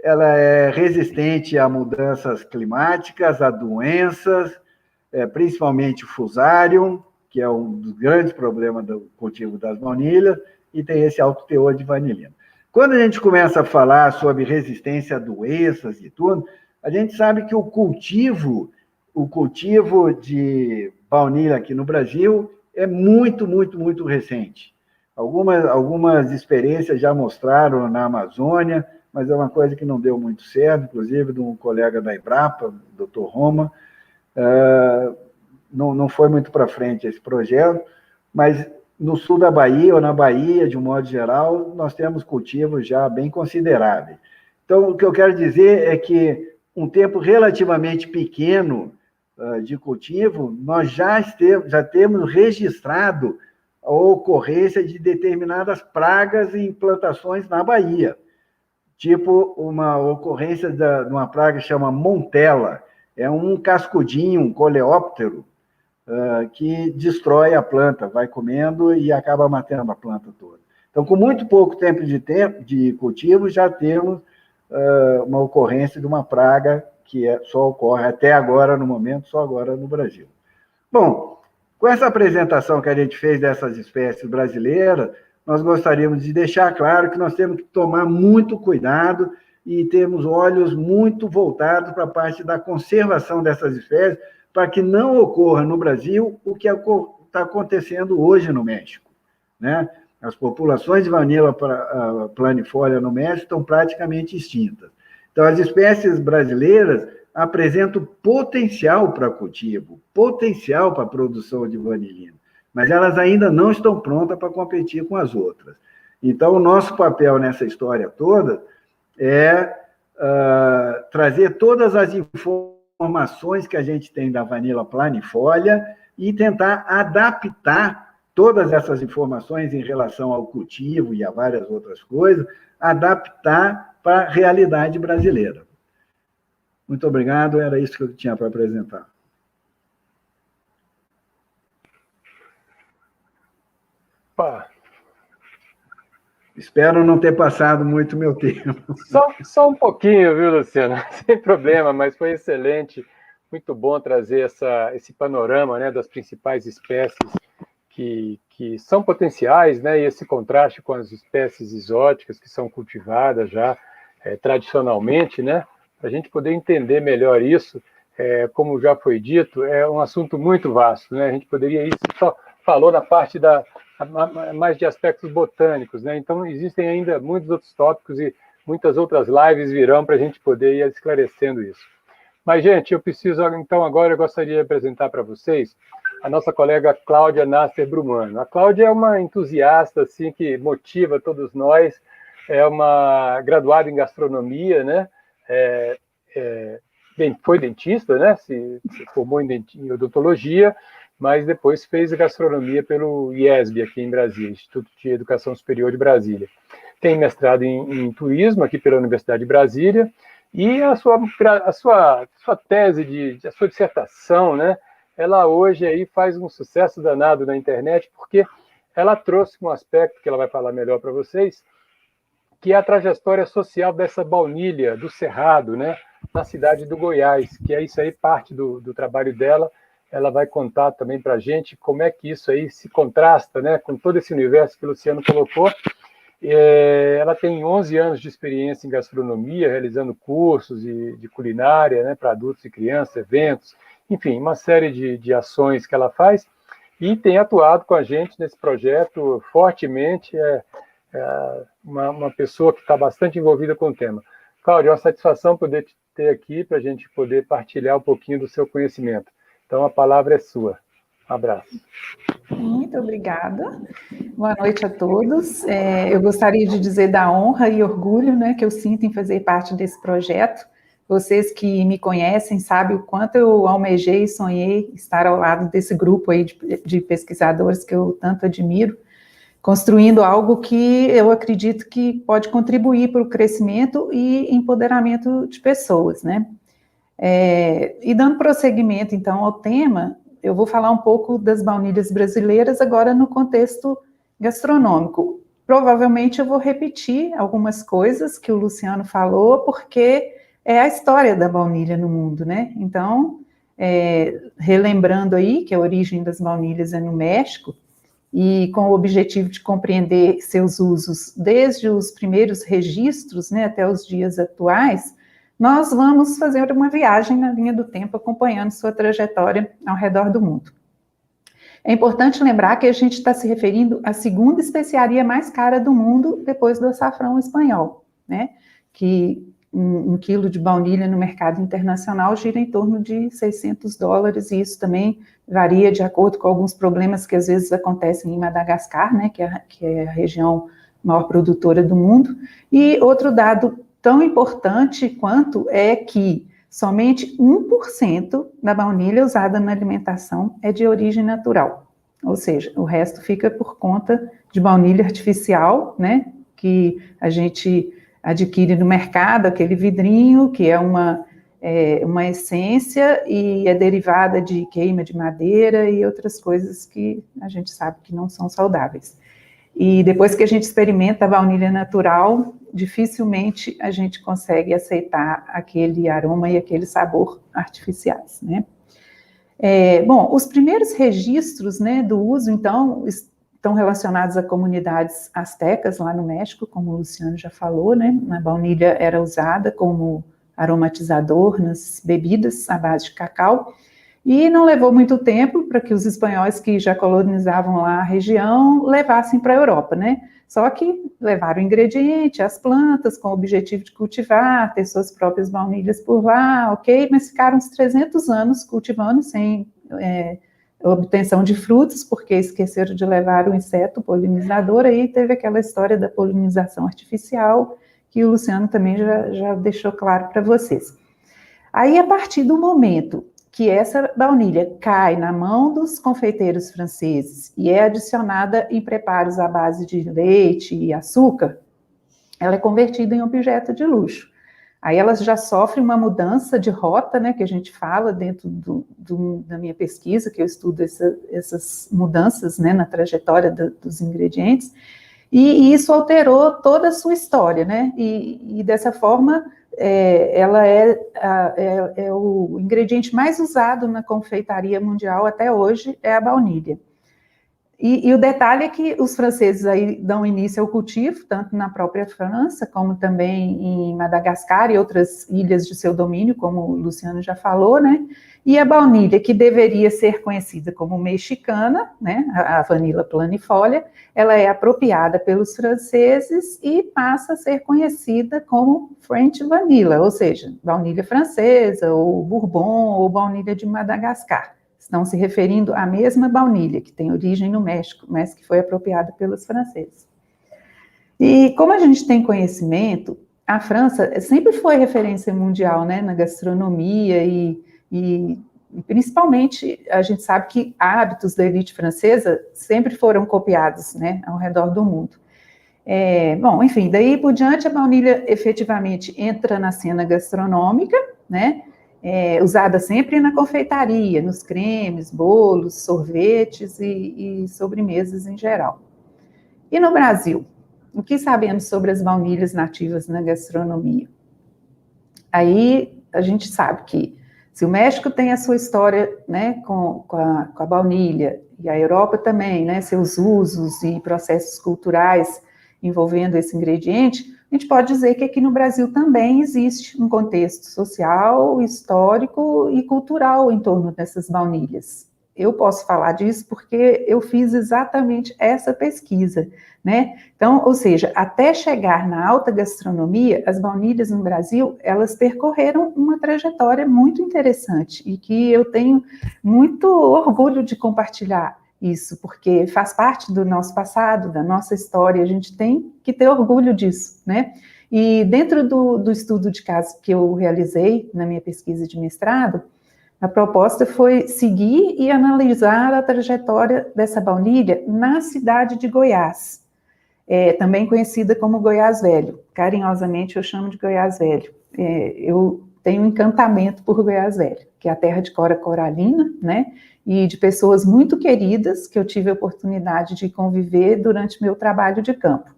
Ela é resistente a mudanças climáticas, a doenças, principalmente o Fusarium, que é um dos grandes problemas do cultivo das baunilhas, e tem esse alto teor de vanilina. Quando a gente começa a falar sobre resistência a doenças e tudo, a gente sabe que o cultivo de baunilha aqui no Brasil é muito, muito, muito recente. Algumas experiências já mostraram na Amazônia, mas é uma coisa que não deu muito certo, inclusive de um colega da Embrapa, o Dr. Roma, não foi muito para frente esse projeto, mas no sul da Bahia, ou na Bahia, de um modo geral, nós temos cultivos já bem consideráveis. Então, o que eu quero dizer é que um tempo relativamente pequeno de cultivo, nós já temos registrado a ocorrência de determinadas pragas em plantações na Bahia. Tipo uma ocorrência de uma praga que chama montela, é um cascudinho, um coleóptero, que destrói a planta, vai comendo e acaba matando a planta toda. Então, com muito pouco tempo de cultivo, já temos uma ocorrência de uma praga que só ocorre até agora, no momento, só agora no Brasil. Bom, com essa apresentação que a gente fez dessas espécies brasileiras, nós gostaríamos de deixar claro que nós temos que tomar muito cuidado e temos olhos muito voltados para a parte da conservação dessas espécies, para que não ocorra no Brasil o que está acontecendo hoje no México, né? As populações de Vanilla planifolia no México estão praticamente extintas. Então, as espécies brasileiras apresentam potencial para cultivo, potencial para a produção de vanilina, mas elas ainda não estão prontas para competir com as outras. Então, o nosso papel nessa história toda é trazer todas as informações que a gente tem da Vanilla planifolia e tentar adaptar todas essas informações em relação ao cultivo e a várias outras coisas, adaptar para a realidade brasileira. Muito obrigado, era isso que eu tinha para apresentar. Opa. Espero não ter passado muito meu tempo. Só um pouquinho, viu, Luciano? Sem problema, mas foi excelente. Muito bom trazer esse panorama, né, das principais espécies que são potenciais, né, e esse contraste com as espécies exóticas que são cultivadas já tradicionalmente, né, para a gente poder entender melhor isso, como já foi dito, é um assunto muito vasto, né, a gente poderia ir, só falou na parte mais de aspectos botânicos, né, então existem ainda muitos outros tópicos e muitas outras lives virão para a gente poder ir esclarecendo isso. Mas, gente, então agora eu gostaria de apresentar para vocês a nossa colega Cláudia Nasser Brumano. A Cláudia é uma entusiasta, assim, que motiva todos nós, é uma graduada em gastronomia, né? Foi dentista, né? Se formou em odontologia, mas depois fez gastronomia pelo IESB, aqui em Brasília, Instituto de Educação Superior de Brasília. Tem mestrado em turismo aqui pela Universidade de Brasília, e a sua tese, a sua dissertação, né? Ela hoje aí faz um sucesso danado na internet, porque ela trouxe um aspecto que ela vai falar melhor para vocês, que é a trajetória social dessa baunilha do Cerrado, né, na cidade do Goiás, que é isso aí, parte do trabalho dela. Ela vai contar também para a gente como é que isso aí se contrasta, né, com todo esse universo que o Luciano colocou. Ela tem 11 anos de experiência em gastronomia, realizando cursos de culinária, né, para adultos e crianças, eventos, enfim, uma série de ações que ela faz, e tem atuado com a gente nesse projeto fortemente, uma pessoa que está bastante envolvida com o tema. Cláudia, é uma satisfação poder te ter aqui para a gente poder partilhar um pouquinho do seu conhecimento. Então, a palavra é sua. Um abraço. Muito obrigada. Boa noite a todos. Eu gostaria de dizer da honra e orgulho, né, que eu sinto em fazer parte desse projeto. Vocês que me conhecem sabem o quanto eu almejei e sonhei estar ao lado desse grupo aí de pesquisadores que eu tanto admiro, construindo algo que eu acredito que pode contribuir para o crescimento e empoderamento de pessoas, né? E dando prosseguimento, então, ao tema, eu vou falar um pouco das baunilhas brasileiras agora no contexto gastronômico. Provavelmente eu vou repetir algumas coisas que o Luciano falou, porque é a história da baunilha no mundo, né? Então, relembrando aí que a origem das baunilhas é no México, e com o objetivo de compreender seus usos desde os primeiros registros, né, até os dias atuais, nós vamos fazer uma viagem na linha do tempo, acompanhando sua trajetória ao redor do mundo. É importante lembrar que a gente está se referindo à segunda especiaria mais cara do mundo, depois do açafrão espanhol, né? Que um quilo de baunilha no mercado internacional gira em torno de $600, e isso também varia de acordo com alguns problemas que às vezes acontecem em Madagascar, né? Que é a região maior produtora do mundo. E outro dado tão importante quanto é que somente 1% da baunilha usada na alimentação é de origem natural, ou seja, o resto fica por conta de baunilha artificial, né, que a gente adquire no mercado, aquele vidrinho, que é uma essência e é derivada de queima de madeira e outras coisas que a gente sabe que não são saudáveis. E depois que a gente experimenta a baunilha natural, dificilmente a gente consegue aceitar aquele aroma e aquele sabor artificiais, né? Bom, os primeiros registros, né, do uso, então, estão relacionados a comunidades astecas lá no México, como o Luciano já falou, né? A baunilha era usada como aromatizador nas bebidas à base de cacau, e não levou muito tempo para que os espanhóis que já colonizavam lá a região levassem para a Europa, né? Só que levaram o ingrediente, as plantas, com o objetivo de cultivar, ter suas próprias baunilhas por lá, ok? Mas ficaram uns 300 anos cultivando sem obtenção de frutos, porque esqueceram de levar o inseto polinizador, aí teve aquela história da polinização artificial, que o Luciano também já deixou claro para vocês. Aí, a partir do momento que essa baunilha cai na mão dos confeiteiros franceses e é adicionada em preparos à base de leite e açúcar, ela é convertida em objeto de luxo. Aí elas já sofrem uma mudança de rota, né, que a gente fala dentro da minha pesquisa, que eu estudo essas mudanças, né, na trajetória dos ingredientes, e isso alterou toda a sua história, né, e dessa forma ela é o ingrediente mais usado na confeitaria mundial até hoje, é a baunilha. E o detalhe é que os franceses aí dão início ao cultivo, tanto na própria França, como também em Madagascar e outras ilhas de seu domínio, como o Luciano já falou, né? E a baunilha, que deveria ser conhecida como mexicana, né? A Vanilla planifolia, ela é apropriada pelos franceses e passa a ser conhecida como French Vanilla, ou seja, baunilha francesa, ou Bourbon, ou baunilha de Madagascar. Estão se referindo à mesma baunilha, que tem origem no México, mas que foi apropriada pelos franceses. E como a gente tem conhecimento, a França sempre foi referência mundial, né, na gastronomia e principalmente a gente sabe que hábitos da elite francesa sempre foram copiados, né, ao redor do mundo. Bom, enfim, daí por diante a baunilha efetivamente entra na cena gastronômica, né, usada sempre na confeitaria, nos cremes, bolos, sorvetes e sobremesas em geral. E no Brasil, o que sabemos sobre as baunilhas nativas na gastronomia? Aí a gente sabe que se o México tem a sua história, né, com a baunilha, e a Europa também, né, seus usos e processos culturais envolvendo esse ingrediente, a gente pode dizer que aqui no Brasil também existe um contexto social, histórico e cultural em torno dessas baunilhas. Eu posso falar disso porque eu fiz exatamente essa pesquisa, né? Então, ou seja, até chegar na alta gastronomia, as baunilhas no Brasil, elas percorreram uma trajetória muito interessante e que eu tenho muito orgulho de compartilhar isso, porque faz parte do nosso passado, da nossa história, a gente tem que ter orgulho disso, né? E dentro do estudo de caso que eu realizei na minha pesquisa de mestrado, a proposta foi seguir e analisar a trajetória dessa baunilha na cidade de Goiás, também conhecida como Goiás Velho. Carinhosamente eu chamo de Goiás Velho. Eu tenho um encantamento por Goiás Velho, que é a terra de Cora Coralina, né? E de pessoas muito queridas que eu tive a oportunidade de conviver durante meu trabalho de campo.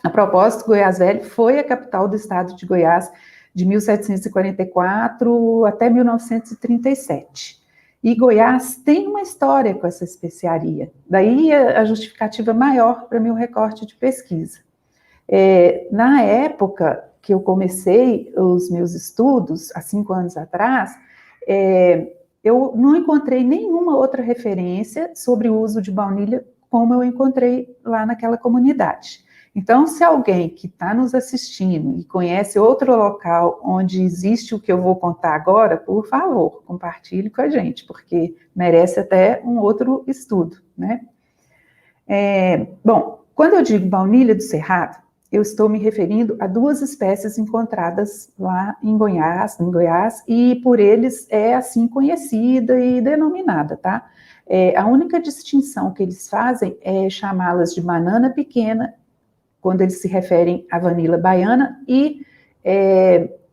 A propósito, Goiás Velho foi a capital do estado de Goiás de 1744 até 1937. E Goiás tem uma história com essa especiaria. Daí a justificativa maior para meu recorte de pesquisa. Na época que eu comecei os meus estudos, há 5 anos atrás, eu não encontrei nenhuma outra referência sobre o uso de baunilha como eu encontrei lá naquela comunidade. Então, se alguém que está nos assistindo e conhece outro local onde existe o que eu vou contar agora, por favor, compartilhe com a gente, porque merece até um outro estudo, né? Bom, quando eu digo baunilha do Cerrado, eu estou me referindo a 2 espécies encontradas lá em Goiás, e por eles é assim conhecida e denominada, tá? A única distinção que eles fazem é chamá-las de banana pequena, quando eles se referem à vanila baiana, e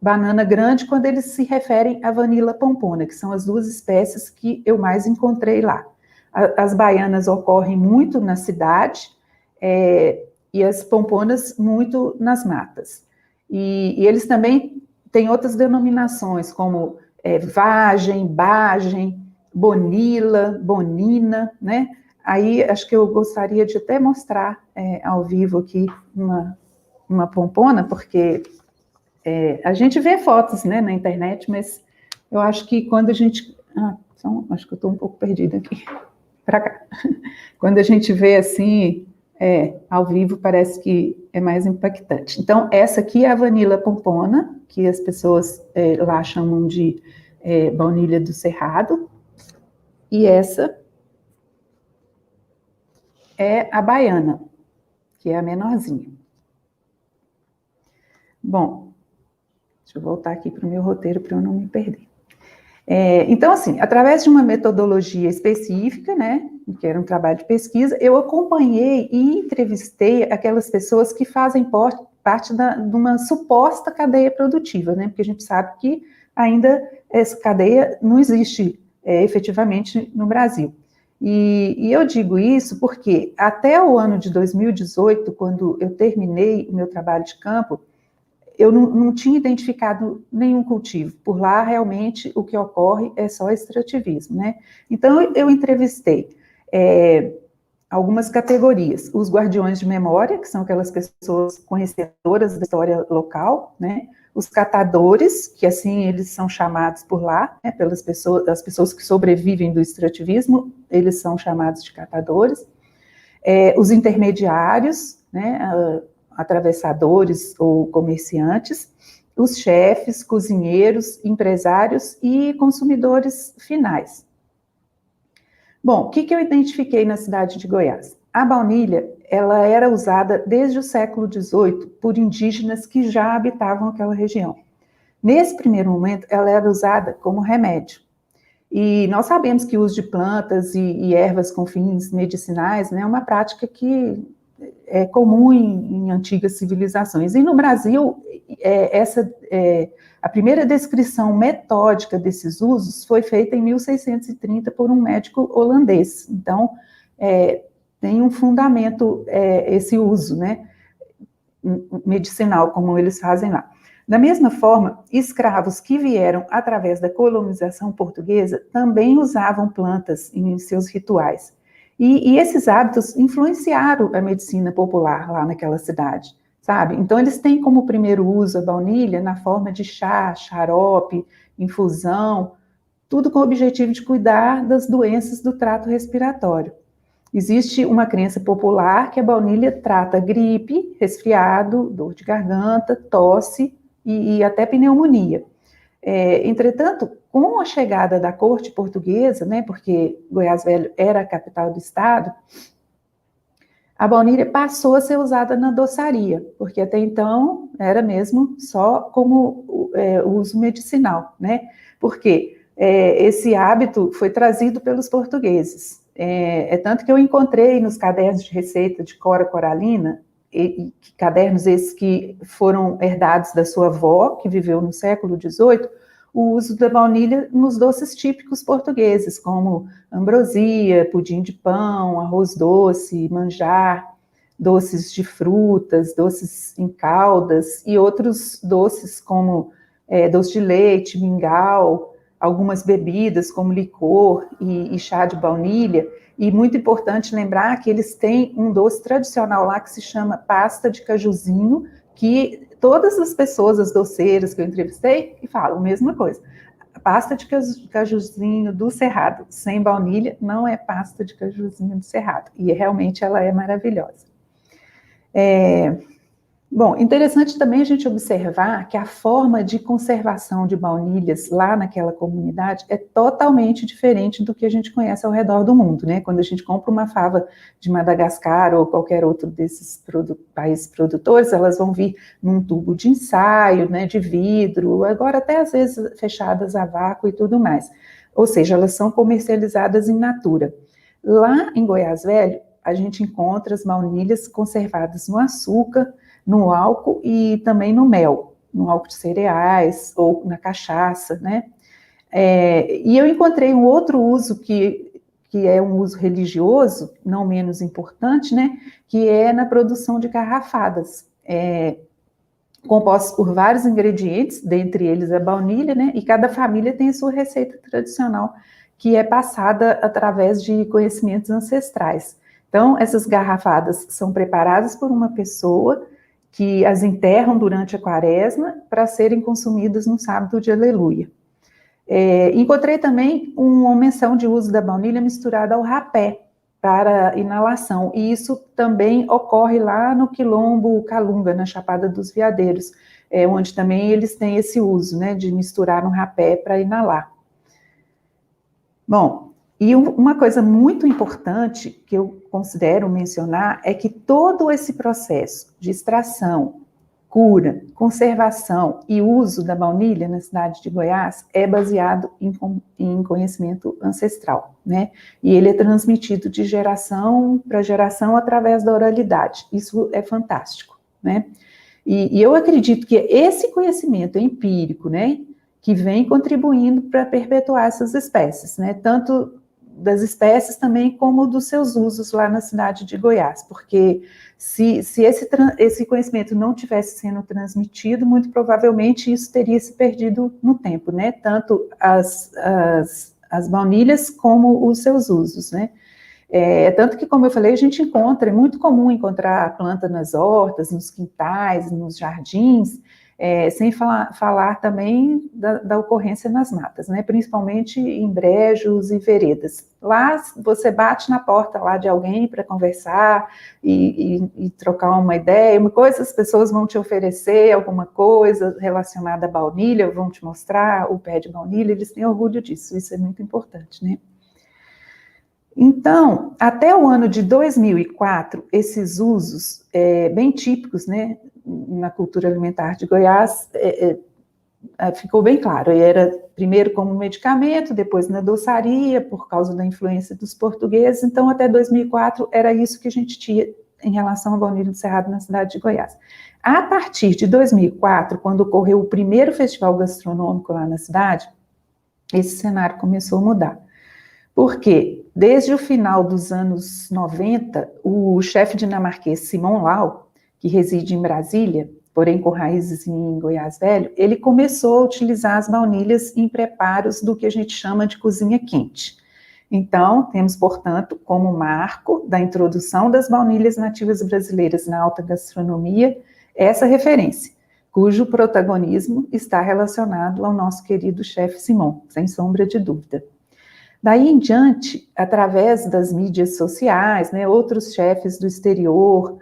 banana grande, quando eles se referem à vanila pompona, que são as 2 espécies que eu mais encontrei lá. As baianas ocorrem muito na cidade, e as pomponas muito nas matas. E eles também têm outras denominações, como vagem, bagem, bonila, bonina, né? Aí, acho que eu gostaria de até mostrar ao vivo aqui uma pompona, porque a gente vê fotos, né, na internet, mas eu acho que quando a gente... acho que eu estou um pouco perdida aqui. Para cá. Quando a gente vê assim, ao vivo, parece que é mais impactante. Então, essa aqui é a Vanilla pompona, que as pessoas lá chamam de baunilha do Cerrado, e essa é a baiana, que é a menorzinha. Bom, deixa eu voltar aqui para o meu roteiro para eu não me perder. Então, assim, através de uma metodologia específica, né, que era um trabalho de pesquisa, eu acompanhei e entrevistei aquelas pessoas que fazem parte de uma suposta cadeia produtiva, né, porque a gente sabe que ainda essa cadeia não existe efetivamente no Brasil. E eu digo isso porque até o ano de 2018, quando eu terminei o meu trabalho de campo, eu não tinha identificado nenhum cultivo. Por lá, realmente, o que ocorre é só extrativismo, né? Então, eu entrevistei algumas categorias. Os guardiões de memória, que são aquelas pessoas conhecedoras da história local, né? Os catadores, que assim eles são chamados por lá, né? Pelas pessoas, as pessoas que sobrevivem do extrativismo, eles são chamados de catadores. Os intermediários, né? Atravessadores ou comerciantes, os chefes, cozinheiros, empresários e consumidores finais. Bom, o que eu identifiquei na cidade de Goiás? A baunilha, ela era usada desde o século XVIII por indígenas que já habitavam aquela região. Nesse primeiro momento, ela era usada como remédio. E nós sabemos que o uso de plantas e ervas com fins medicinais, né, é uma prática que é comum em antigas civilizações. E no Brasil, a primeira descrição metódica desses usos foi feita em 1630 por um médico holandês. Então, tem um fundamento esse uso, né, medicinal, como eles fazem lá. Da mesma forma, escravos que vieram através da colonização portuguesa também usavam plantas em seus rituais. E esses hábitos influenciaram a medicina popular lá naquela cidade, sabe? Então, eles têm como primeiro uso a baunilha na forma de chá, xarope, infusão, tudo com o objetivo de cuidar das doenças do trato respiratório. Existe uma crença popular que a baunilha trata gripe, resfriado, dor de garganta, tosse e até pneumonia. Entretanto, com a chegada da corte portuguesa, né, porque Goiás Velho era a capital do estado, a baunilha passou a ser usada na doçaria, porque até então era mesmo só como uso medicinal, né? Porque esse hábito foi trazido pelos portugueses. Tanto que eu encontrei nos cadernos de receita de Cora Coralina, cadernos esses que foram herdados da sua avó, que viveu no século XVIII, o uso da baunilha nos doces típicos portugueses, como ambrosia, pudim de pão, arroz doce, manjar, doces de frutas, doces em caldas e outros doces como doce de leite, mingau, algumas bebidas como licor e chá de baunilha. E muito importante lembrar que eles têm um doce tradicional lá que se chama pasta de cajuzinho, que todas as pessoas, as doceiras que eu entrevistei, falam a mesma coisa. A pasta de cajuzinho do Cerrado, sem baunilha, não é pasta de cajuzinho do Cerrado. E realmente ela é maravilhosa. Bom, interessante também a gente observar que a forma de conservação de baunilhas lá naquela comunidade é totalmente diferente do que a gente conhece ao redor do mundo, né? Quando a gente compra uma fava de Madagascar ou qualquer outro desses países produtores, elas vão vir num tubo de ensaio, né, de vidro, agora até às vezes fechadas a vácuo e tudo mais. Ou seja, elas são comercializadas in natura. Lá em Goiás Velho, a gente encontra as baunilhas conservadas no açúcar, no álcool e também no mel, no álcool de cereais ou na cachaça, né? E eu encontrei um outro uso que que é um uso religioso, não menos importante, né, que é na produção de garrafadas, compostos por vários ingredientes, dentre eles a baunilha, né, e cada família tem a sua receita tradicional, que é passada através de conhecimentos ancestrais. Então, essas garrafadas são preparadas por uma pessoa que as enterram durante a quaresma para serem consumidas no sábado de Aleluia. Encontrei também uma menção de uso da baunilha misturada ao rapé para inalação, e isso também ocorre lá no Quilombo Calunga, na Chapada dos Veadeiros, onde também eles têm esse uso, né, de misturar no rapé para inalar. Bom, e uma coisa muito importante que eu considero mencionar é que todo esse processo de extração, cura, conservação e uso da baunilha na cidade de Goiás é baseado em conhecimento ancestral, né? E ele é transmitido de geração para geração através da oralidade. Isso é fantástico, né? E eu acredito que esse conhecimento empírico, né, que vem contribuindo para perpetuar essas espécies, né? Tanto das espécies também como dos seus usos lá na cidade de Goiás, porque se esse conhecimento não tivesse sendo transmitido, muito provavelmente isso teria se perdido no tempo, né? Tanto as baunilhas como os seus usos, né? Tanto que, como eu falei, a gente encontra, é muito comum encontrar planta nas hortas, nos quintais, nos jardins, sem falar também da ocorrência nas matas, né? Principalmente em brejos e veredas. Lá você bate na porta lá de alguém para conversar e trocar uma ideia, uma coisa, as pessoas vão te oferecer alguma coisa relacionada à baunilha, vão te mostrar o pé de baunilha, eles têm orgulho disso, isso é muito importante, né? Então, até o ano de 2004, esses usos bem típicos, né, na cultura alimentar de Goiás, ficou bem claro. Era primeiro como medicamento, depois na doçaria, por causa da influência dos portugueses. Então, até 2004, era isso que a gente tinha em relação ao baunilha do Cerrado na cidade de Goiás. A partir de 2004, quando ocorreu o primeiro festival gastronômico lá na cidade, esse cenário começou a mudar. Porque, desde o final dos anos 90, o chefe dinamarquês Simon Lau, que reside em Brasília, porém com raízes em Goiás Velho, ele começou a utilizar as baunilhas em preparos do que a gente chama de cozinha quente. Então, temos, portanto, como marco da introdução das baunilhas nativas brasileiras na alta gastronomia, essa referência, cujo protagonismo está relacionado ao nosso querido chefe Simon, sem sombra de dúvida. Daí em diante, através das mídias sociais, né, outros chefes do exterior,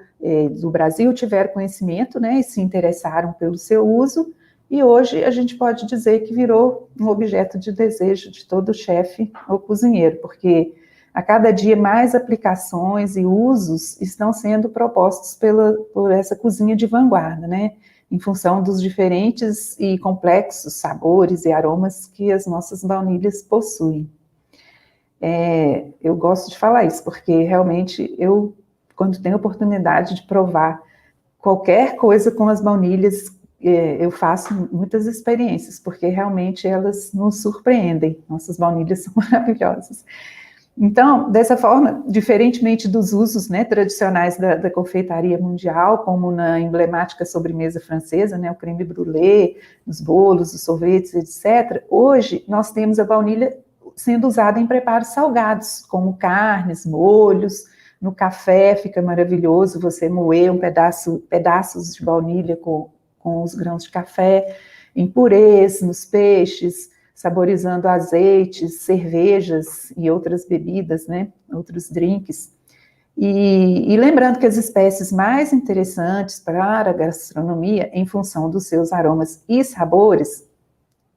do Brasil, tiveram conhecimento, né, e se interessaram pelo seu uso, e hoje a gente pode dizer que virou um objeto de desejo de todo chefe ou cozinheiro, porque a cada dia mais aplicações e usos estão sendo propostos por essa cozinha de vanguarda, né, em função dos diferentes e complexos sabores e aromas que as nossas baunilhas possuem. Eu gosto de falar isso, porque realmente eu, quando tenho oportunidade de provar qualquer coisa com as baunilhas, eu faço muitas experiências, porque realmente elas nos surpreendem, nossas baunilhas são maravilhosas. Então, dessa forma, diferentemente dos usos, né, tradicionais da confeitaria mundial, como na emblemática sobremesa francesa, né, o creme brulee, os bolos, os sorvetes, etc., hoje nós temos a baunilha sendo usada em preparos salgados, como carnes, molhos. No café fica maravilhoso você moer pedaços de baunilha com os grãos de café, em purês, nos peixes, saborizando azeites, cervejas e outras bebidas, né, outros drinks. E lembrando que as espécies mais interessantes para a gastronomia, em função dos seus aromas e sabores,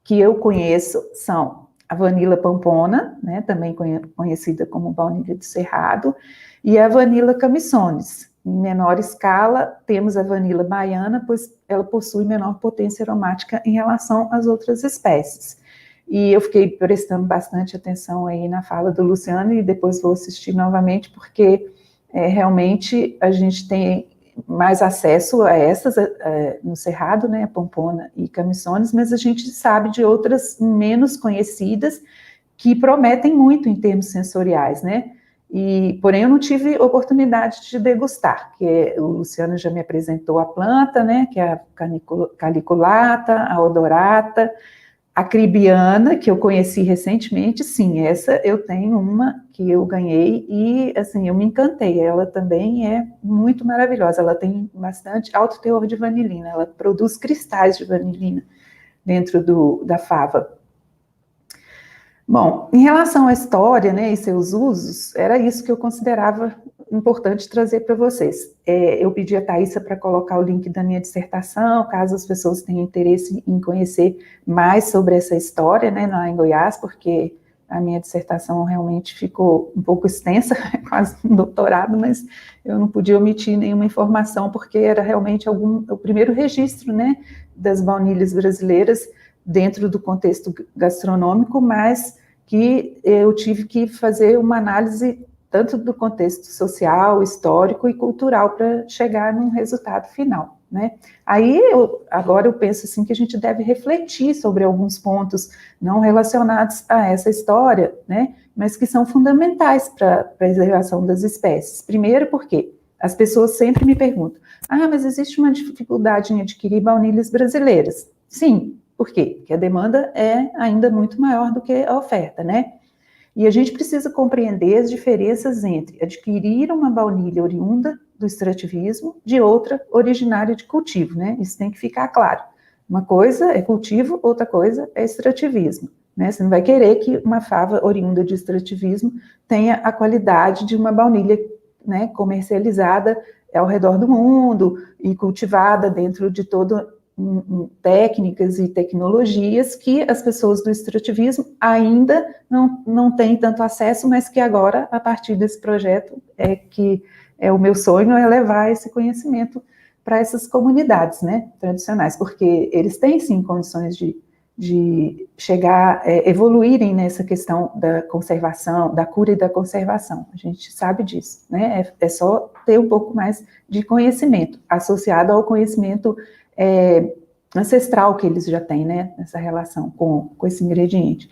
que eu conheço, são a vanila pampona, né, também conhecida como baunilha do Cerrado, e a vanila camissones. Em menor escala, temos a vanila baiana, pois ela possui menor potência aromática em relação às outras espécies. E eu fiquei prestando bastante atenção aí na fala do Luciano, e depois vou assistir novamente, porque realmente a gente tem mais acesso a essas no Cerrado, né, pampona e camissones, mas a gente sabe de outras menos conhecidas, que prometem muito em termos sensoriais, né? Porém, eu não tive oportunidade de degustar, que o Luciano já me apresentou a planta, né, que é a caliculata, a odorata, a cribiana, que eu conheci recentemente, sim, essa eu tenho uma que eu ganhei e, assim, eu me encantei, ela também é muito maravilhosa, ela tem bastante alto teor de vanilina, ela produz cristais de vanilina dentro da fava. Bom, em relação à história, né, e seus usos, era isso que eu considerava importante trazer para vocês. Eu pedi a Thaísa para colocar o link da minha dissertação, caso as pessoas tenham interesse em conhecer mais sobre essa história, né, lá em Goiás, porque a minha dissertação realmente ficou um pouco extensa, quase um doutorado, mas eu não podia omitir nenhuma informação, porque era realmente o primeiro registro, né, das baunilhas brasileiras dentro do contexto gastronômico, mas que eu tive que fazer uma análise tanto do contexto social, histórico e cultural para chegar num resultado final, né? Aí, agora eu penso assim que a gente deve refletir sobre alguns pontos não relacionados a essa história, né? Mas que são fundamentais para a preservação das espécies. Primeiro, porque as pessoas sempre me perguntam, mas existe uma dificuldade em adquirir baunilhas brasileiras. Sim, por quê? Porque a demanda é ainda muito maior do que a oferta, né? E a gente precisa compreender as diferenças entre adquirir uma baunilha oriunda do extrativismo de outra originária de cultivo, né? Isso tem que ficar claro. Uma coisa é cultivo, outra coisa é extrativismo, né? Você não vai querer que uma fava oriunda de extrativismo tenha a qualidade de uma baunilha, né, comercializada ao redor do mundo e cultivada dentro de todo técnicas e tecnologias que as pessoas do extrativismo ainda não têm tanto acesso, mas que agora, a partir desse projeto, o meu sonho é levar esse conhecimento para essas comunidades, né, tradicionais, porque eles têm, sim, condições de chegar, evoluírem nessa questão da conservação, da cura e da conservação. A gente sabe disso, né, é só ter um pouco mais de conhecimento, associado ao conhecimento ancestral que eles já têm, né, nessa relação com esse ingrediente.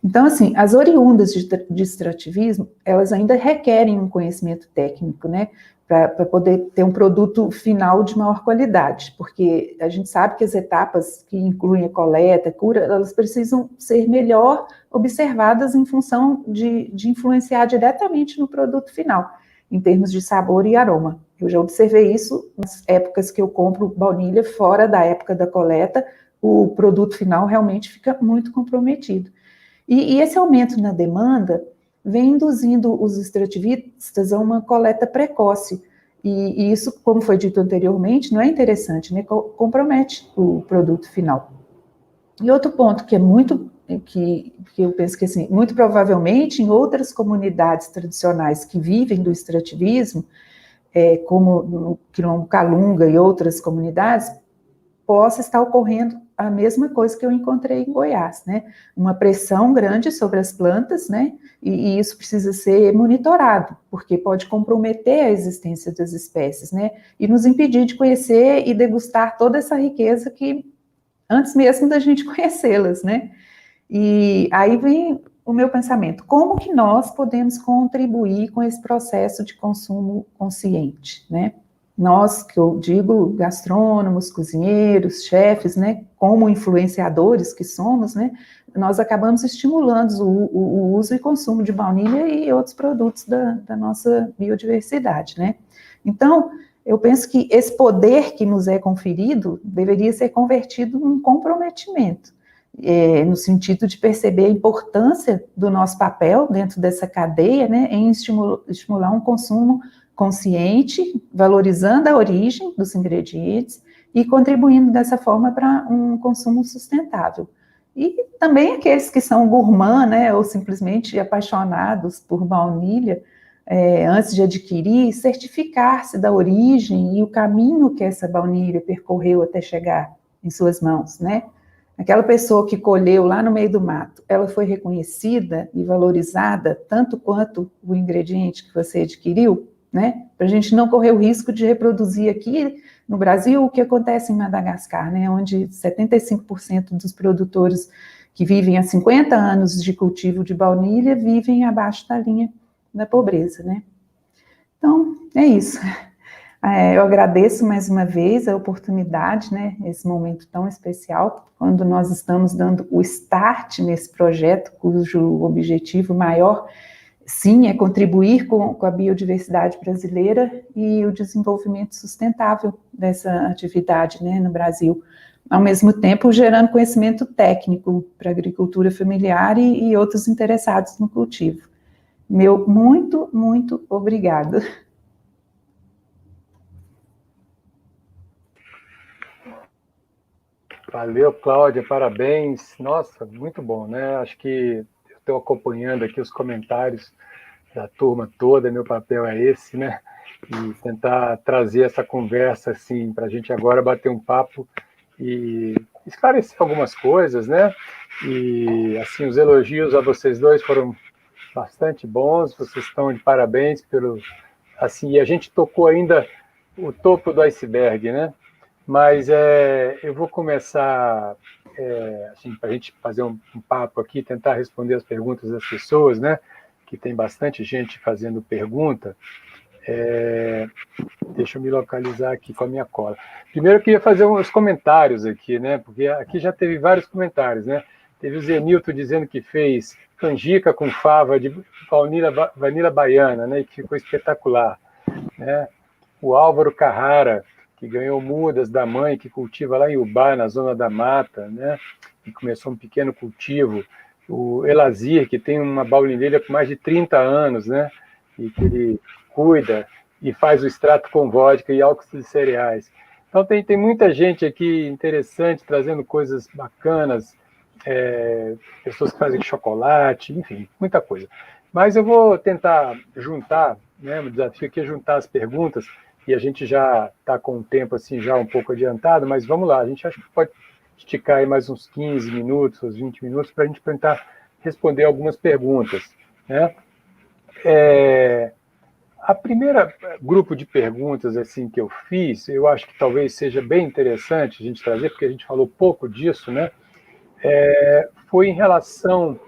Então, assim, as oriundas de extrativismo, elas ainda requerem um conhecimento técnico, né, para poder ter um produto final de maior qualidade, porque a gente sabe que as etapas que incluem a coleta, a cura, elas precisam ser melhor observadas em função de influenciar diretamente no produto final, em termos de sabor e aroma. Eu já observei isso nas épocas que eu compro baunilha, fora da época da coleta, o produto final realmente fica muito comprometido. E esse aumento na demanda vem induzindo os extrativistas a uma coleta precoce. E isso, como foi dito anteriormente, não é interessante, né? Compromete o produto final. E outro ponto que é muito, que eu penso que, assim, muito provavelmente em outras comunidades tradicionais que vivem do extrativismo, como no Quilombo Calunga e outras comunidades, possa estar ocorrendo a mesma coisa que eu encontrei em Goiás, né? Uma pressão grande sobre as plantas, né? E isso precisa ser monitorado, porque pode comprometer a existência das espécies, né? E nos impedir de conhecer e degustar toda essa riqueza que antes mesmo da gente conhecê-las, né? E aí vem o meu pensamento, como que nós podemos contribuir com esse processo de consumo consciente, né? Nós, que eu digo, gastrônomos, cozinheiros, chefes, né, como influenciadores que somos, né, nós acabamos estimulando o uso e consumo de baunilha e outros produtos da nossa biodiversidade, né? Então, eu penso que esse poder que nos é conferido deveria ser convertido num comprometimento, no sentido de perceber a importância do nosso papel dentro dessa cadeia, né, em estimular um consumo consciente, valorizando a origem dos ingredientes e contribuindo dessa forma para um consumo sustentável. E também aqueles que são gourmand, né, ou simplesmente apaixonados por baunilha, antes de adquirir, certificar-se da origem e o caminho que essa baunilha percorreu até chegar em suas mãos, né? Aquela pessoa que colheu lá no meio do mato, ela foi reconhecida e valorizada tanto quanto o ingrediente que você adquiriu, né? Para a gente não correr o risco de reproduzir aqui no Brasil o que acontece em Madagascar, né? Onde 75% dos produtores que vivem há 50 anos de cultivo de baunilha, vivem abaixo da linha da pobreza, né? Então, é isso. Eu agradeço mais uma vez a oportunidade, né, esse momento tão especial, quando nós estamos dando o start nesse projeto, cujo objetivo maior, sim, é contribuir com a biodiversidade brasileira e o desenvolvimento sustentável dessa atividade, né, no Brasil, ao mesmo tempo gerando conhecimento técnico para a agricultura familiar e outros interessados no cultivo. Meu muito, muito obrigada. Valeu, Cláudia, parabéns. Nossa, muito bom, né? Acho que eu estou acompanhando aqui os comentários da turma toda, meu papel é esse, né? E tentar trazer essa conversa, assim, para a gente agora bater um papo e esclarecer algumas coisas, né? E, assim, os elogios a vocês dois foram bastante bons, vocês estão de parabéns pelo... Assim, e a gente tocou ainda o topo do iceberg, né? Mas eu vou começar, assim, para a gente fazer um papo aqui, tentar responder as perguntas das pessoas, né? Que tem bastante gente fazendo pergunta. Deixa eu me localizar aqui com a minha cola. Primeiro eu queria fazer uns comentários aqui, né? Porque aqui já teve vários comentários, né? Teve o Zenilton dizendo que fez canjica com fava de vanila baiana, né? E que ficou espetacular, né? O Álvaro Carrara, que ganhou mudas da mãe, que cultiva lá em Ubá, na Zona da Mata, né? E começou um pequeno cultivo. O Elazir, que tem uma baunilheira com mais de 30 anos, né? E que ele cuida e faz o extrato com vodka e álcool de cereais. Então tem muita gente aqui interessante, trazendo coisas bacanas, pessoas que fazem chocolate, enfim, muita coisa. Mas eu vou tentar juntar, né? O desafio aqui é juntar as perguntas, e a gente já está com o tempo assim, já um pouco adiantado, mas vamos lá, a gente acha que pode esticar aí mais uns 15 minutos, uns 20 minutos, para a gente tentar responder algumas perguntas, né? A primeira grupo de perguntas assim que eu fiz, eu acho que talvez seja bem interessante a gente trazer, porque a gente falou pouco disso, né? Foi em relação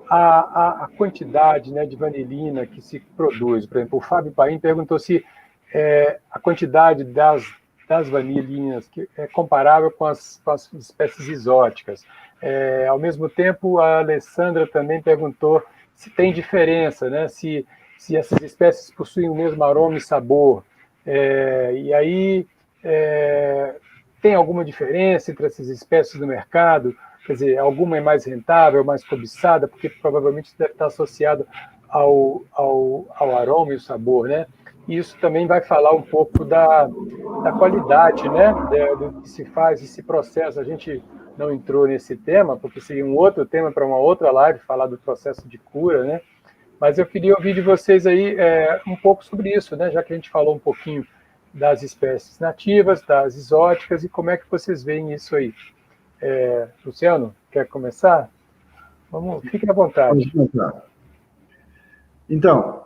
à quantidade, né, de vanilina que se produz. Por exemplo, o Fábio Paim perguntou se a quantidade das vanilinas que é comparável com as espécies exóticas. Ao mesmo tempo, a Alessandra também perguntou se tem diferença, né, se essas espécies possuem o mesmo aroma e sabor. E aí, tem alguma diferença entre essas espécies no mercado? Quer dizer, alguma é mais rentável, mais cobiçada, porque provavelmente isso deve estar associado ao aroma e o sabor, né? E isso também vai falar um pouco da qualidade, né, do que se faz esse processo. A gente não entrou nesse tema, porque seria um outro tema para uma outra live, falar do processo de cura, né? Mas eu queria ouvir de vocês aí um pouco sobre isso, né? Já que a gente falou um pouquinho das espécies nativas, das exóticas, e como é que vocês veem isso aí. Luciano, quer começar? Fique à vontade. Então,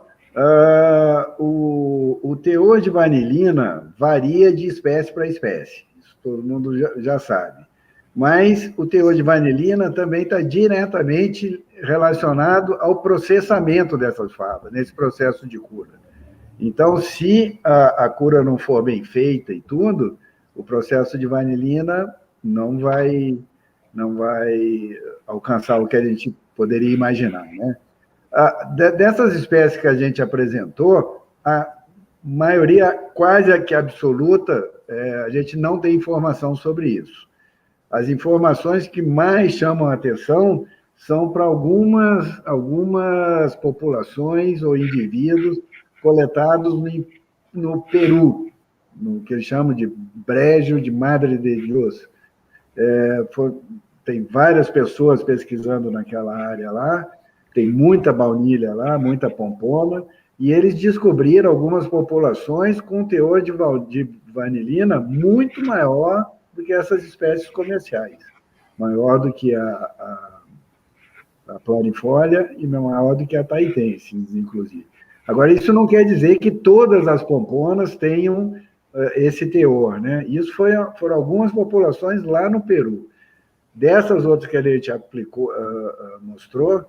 o teor de vanilina varia de espécie para espécie, isso todo mundo já sabe. Mas o teor de vanilina também está diretamente relacionado ao processamento dessas favas, nesse processo de cura. Então, se a cura não for bem feita e tudo, o processo de vanilina não vai alcançar o que a gente poderia imaginar, né? Dessas espécies que a gente apresentou, a maioria quase que absoluta, a gente não tem informação sobre isso. As informações que mais chamam a atenção são para algumas populações ou indivíduos coletados no Peru, no que eles chamam de Brejo de Madre de Dios. Tem várias pessoas pesquisando naquela área lá, tem muita baunilha lá, muita pompona, e eles descobriram algumas populações com teor de vanilina muito maior do que essas espécies comerciais, maior do que a planifolia e maior do que a taitensis, inclusive. Agora, isso não quer dizer que todas as pomponas tenham esse teor, né? Isso foram algumas populações lá no Peru. Dessas outras que a gente mostrou,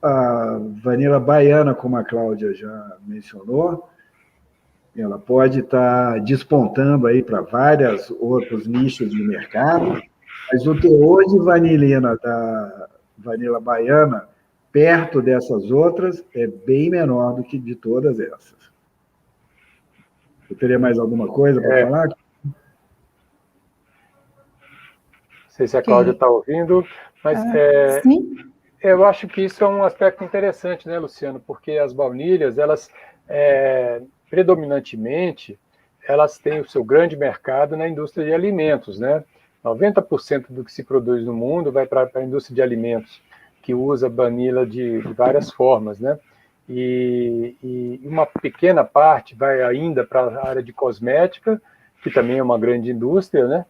a vanila baiana, como a Cláudia já mencionou, ela pode estar despontando aí para vários outros nichos de mercado, mas o teor de vanilina da vanila baiana, perto dessas outras, é bem menor do que de todas essas. Você teria mais alguma coisa para falar? Não sei se a Cláudia está ouvindo, mas sim. Eu acho que isso é um aspecto interessante, né, Luciano? Porque as baunilhas, elas, predominantemente, elas têm o seu grande mercado na indústria de alimentos, né? 90% do que se produz no mundo vai para a indústria de alimentos, que usa baunilha de várias formas, né? E uma pequena parte vai ainda para a área de cosmética, que também é uma grande indústria, né?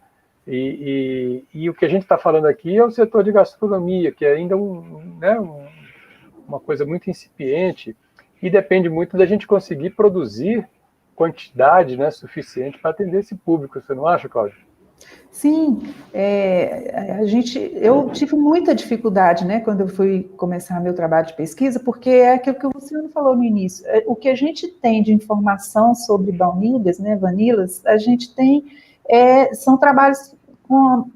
E o que a gente está falando aqui é o setor de gastronomia, que é ainda uma coisa muito incipiente e depende muito da gente conseguir produzir quantidade, né, suficiente para atender esse público. Você não acha, Cláudia? Sim, eu tive muita dificuldade, né, quando eu fui começar meu trabalho de pesquisa, porque é aquilo que o Luciano falou no início. O que a gente tem de informação sobre baunilhas, né, vanilas, a gente tem são trabalhos com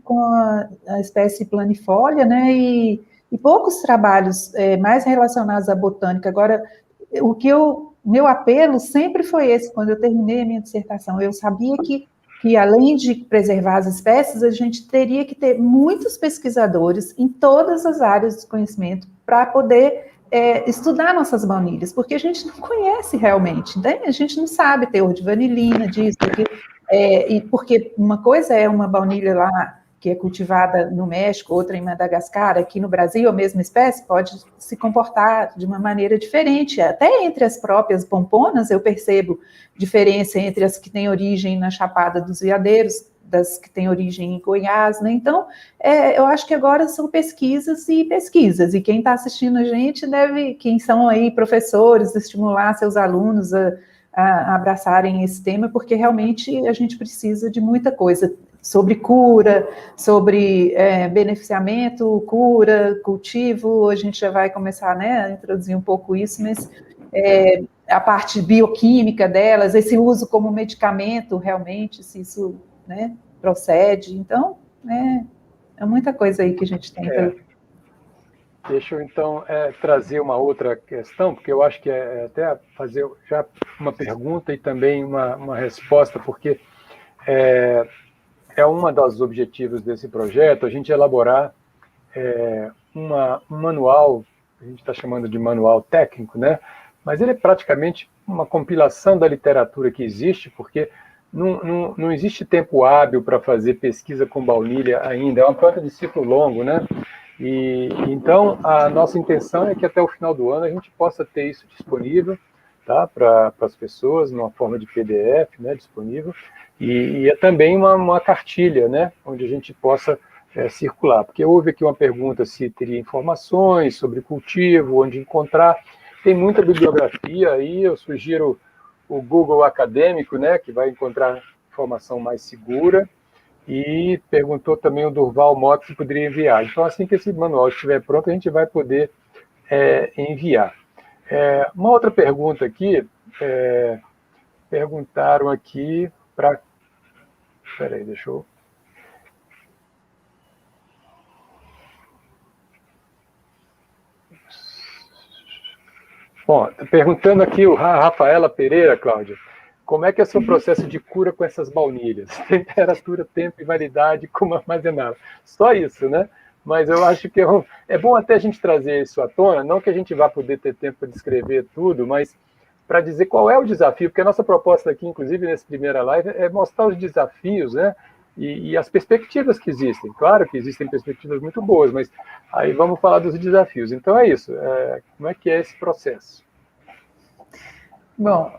a espécie planifolia, né, e poucos trabalhos mais relacionados à botânica. Agora, meu apelo sempre foi esse, quando eu terminei a minha dissertação. Eu sabia que além de preservar as espécies, a gente teria que ter muitos pesquisadores em todas as áreas do conhecimento para poder estudar nossas baunilhas, porque a gente não conhece realmente, né? A gente não sabe teor de vanilina, disso, daquilo. E porque uma coisa é uma baunilha lá que é cultivada no México, outra em Madagascar, aqui no Brasil, a mesma espécie pode se comportar de uma maneira diferente. Até entre as próprias pomponas eu percebo diferença entre as que têm origem na Chapada dos Veadeiros, das que têm origem em Goiás, né? Então, eu acho que agora são pesquisas, e quem está assistindo a gente quem são aí professores, estimular seus alunos a abraçarem esse tema, porque realmente a gente precisa de muita coisa sobre cura, sobre beneficiamento, cura, cultivo. A gente já vai começar, né, a introduzir um pouco isso, mas a parte bioquímica delas, esse uso como medicamento, realmente, se isso, né, procede. Então, é muita coisa aí que a gente tem pelo... Deixa eu, então, trazer uma outra questão, porque eu acho que até fazer já uma pergunta e também uma resposta, porque um dos objetivos desse projeto a gente elaborar um manual, a gente está chamando de manual técnico, né? Mas ele é praticamente uma compilação da literatura que existe, porque não existe tempo hábil para fazer pesquisa com baunilha ainda, é uma planta de ciclo longo, né? E então a nossa intenção é que até o final do ano a gente possa ter isso disponível, tá, para as pessoas, numa forma de PDF, né, disponível, e é também uma cartilha, né, onde a gente possa circular, porque houve aqui uma pergunta se teria informações sobre cultivo, onde encontrar. Tem muita bibliografia aí, eu sugiro o Google Acadêmico, né, que vai encontrar informação mais segura, e perguntou também o Durval Mota se poderia enviar. Então, assim que esse manual estiver pronto, a gente vai poder enviar. Uma outra pergunta aqui, perguntaram aqui para... Espera aí, deixa eu... Bom, perguntando aqui o Rafaela Pereira, Cláudia, como é que é o seu processo de cura com essas baunilhas? Temperatura, tempo e validade, como armazená-la? Só isso, né? Mas eu acho que é bom até a gente trazer isso à tona, não que a gente vá poder ter tempo para descrever tudo, mas para dizer qual é o desafio, porque a nossa proposta aqui, inclusive nessa primeira live, é mostrar os desafios, né? E as perspectivas que existem. Claro que existem perspectivas muito boas, mas aí vamos falar dos desafios. Então é isso. Como é que é esse processo? Bom,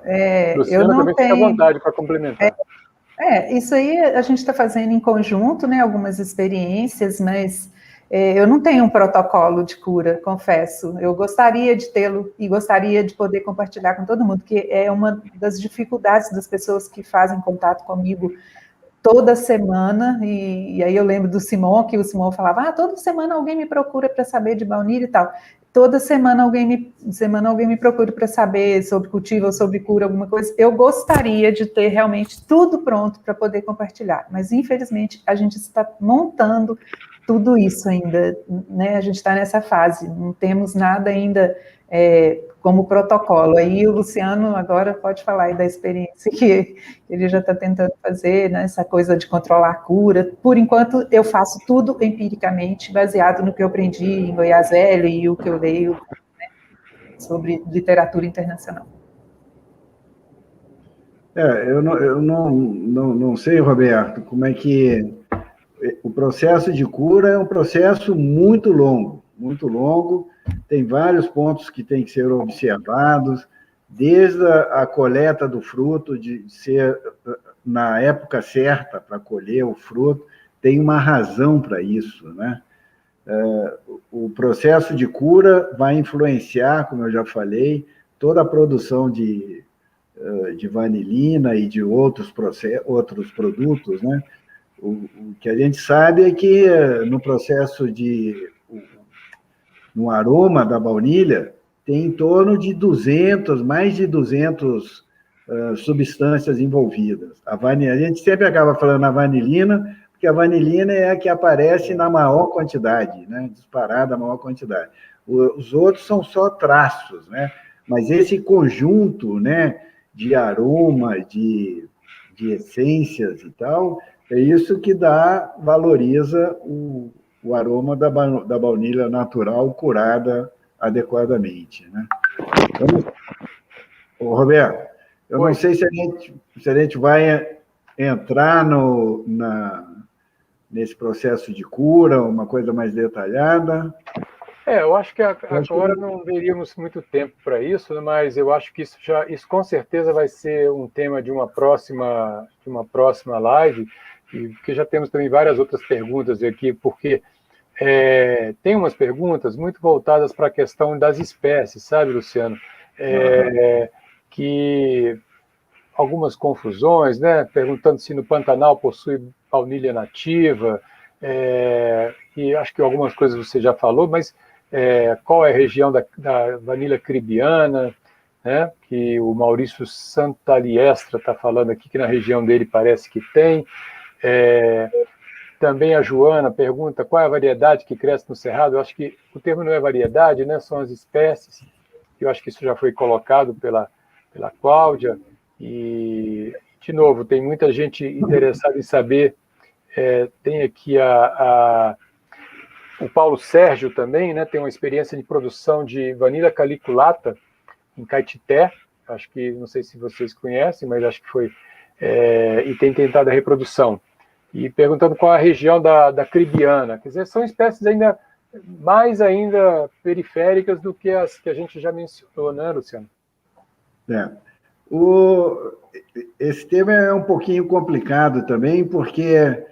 Luciana, eu não também tenho... fica à vontade para complementar. Isso aí a gente está fazendo em conjunto, né, algumas experiências, mas eu não tenho um protocolo de cura, confesso. Eu gostaria de tê-lo e gostaria de poder compartilhar com todo mundo, que é uma das dificuldades das pessoas que fazem contato comigo toda semana, e aí eu lembro do Simão, que o Simão falava, toda semana alguém me procura para saber de baunilha e tal. Toda semana alguém me procura para saber sobre cultivo ou sobre cura, alguma coisa. Eu gostaria de ter realmente tudo pronto para poder compartilhar, mas infelizmente a gente está montando tudo isso ainda, né? A gente está nessa fase, não temos nada ainda como protocolo. Aí o Luciano agora pode falar aí da experiência que ele já está tentando fazer, né? Essa coisa de controlar a cura. Por enquanto, eu faço tudo empiricamente, baseado no que eu aprendi em Goiás Velho e o que eu leio, né, sobre literatura internacional. Eu não sei, Roberto, como é que... O processo de cura é um processo muito longo, tem vários pontos que têm que ser observados, desde a coleta do fruto, de ser na época certa para colher o fruto, tem uma razão para isso, né? O processo de cura vai influenciar, como eu já falei, toda a produção de vanilina e de outros produtos, né? O que a gente sabe é que no processo no aroma da baunilha, tem em torno de mais de 200 substâncias envolvidas. A gente sempre acaba falando a vanilina, porque a vanilina é a que aparece na maior quantidade, né? Disparada a maior quantidade. Os outros são só traços, né? Mas esse conjunto, né, de aroma, de essências e tal, é isso que valoriza o aroma da baunilha natural curada adequadamente, né? Então, Roberto, eu não sei se a gente vai entrar nesse processo de cura, uma coisa mais detalhada. Eu acho que agora não veríamos muito tempo para isso, mas eu acho que isso com certeza vai ser um tema de uma próxima live, porque já temos também várias outras perguntas aqui, porque tem umas perguntas muito voltadas para a questão das espécies, sabe, Luciano? Que algumas confusões, né? Perguntando se no Pantanal possui baunilha nativa, e acho que algumas coisas você já falou, mas qual é a região da vanilha cribiana, né? Que o Maurício Santaliestra está falando aqui, que na região dele parece que tem. Também a Joana pergunta qual é a variedade que cresce no Cerrado. Eu acho que o termo não é variedade, né? São as espécies. Eu acho que isso já foi colocado pela Cláudia. E, de novo, tem muita gente interessada em saber. Tem aqui o Paulo Sérgio também, né? Tem uma experiência de produção de vanilha caliculata em Caetité. Acho que, não sei se vocês conhecem, mas acho que foi. E tem tentado a reprodução. E perguntando qual é a região da cribiana. Quer dizer, são espécies ainda periféricas do que as que a gente já mencionou, né, Luciano? Esse tema é um pouquinho complicado também, porque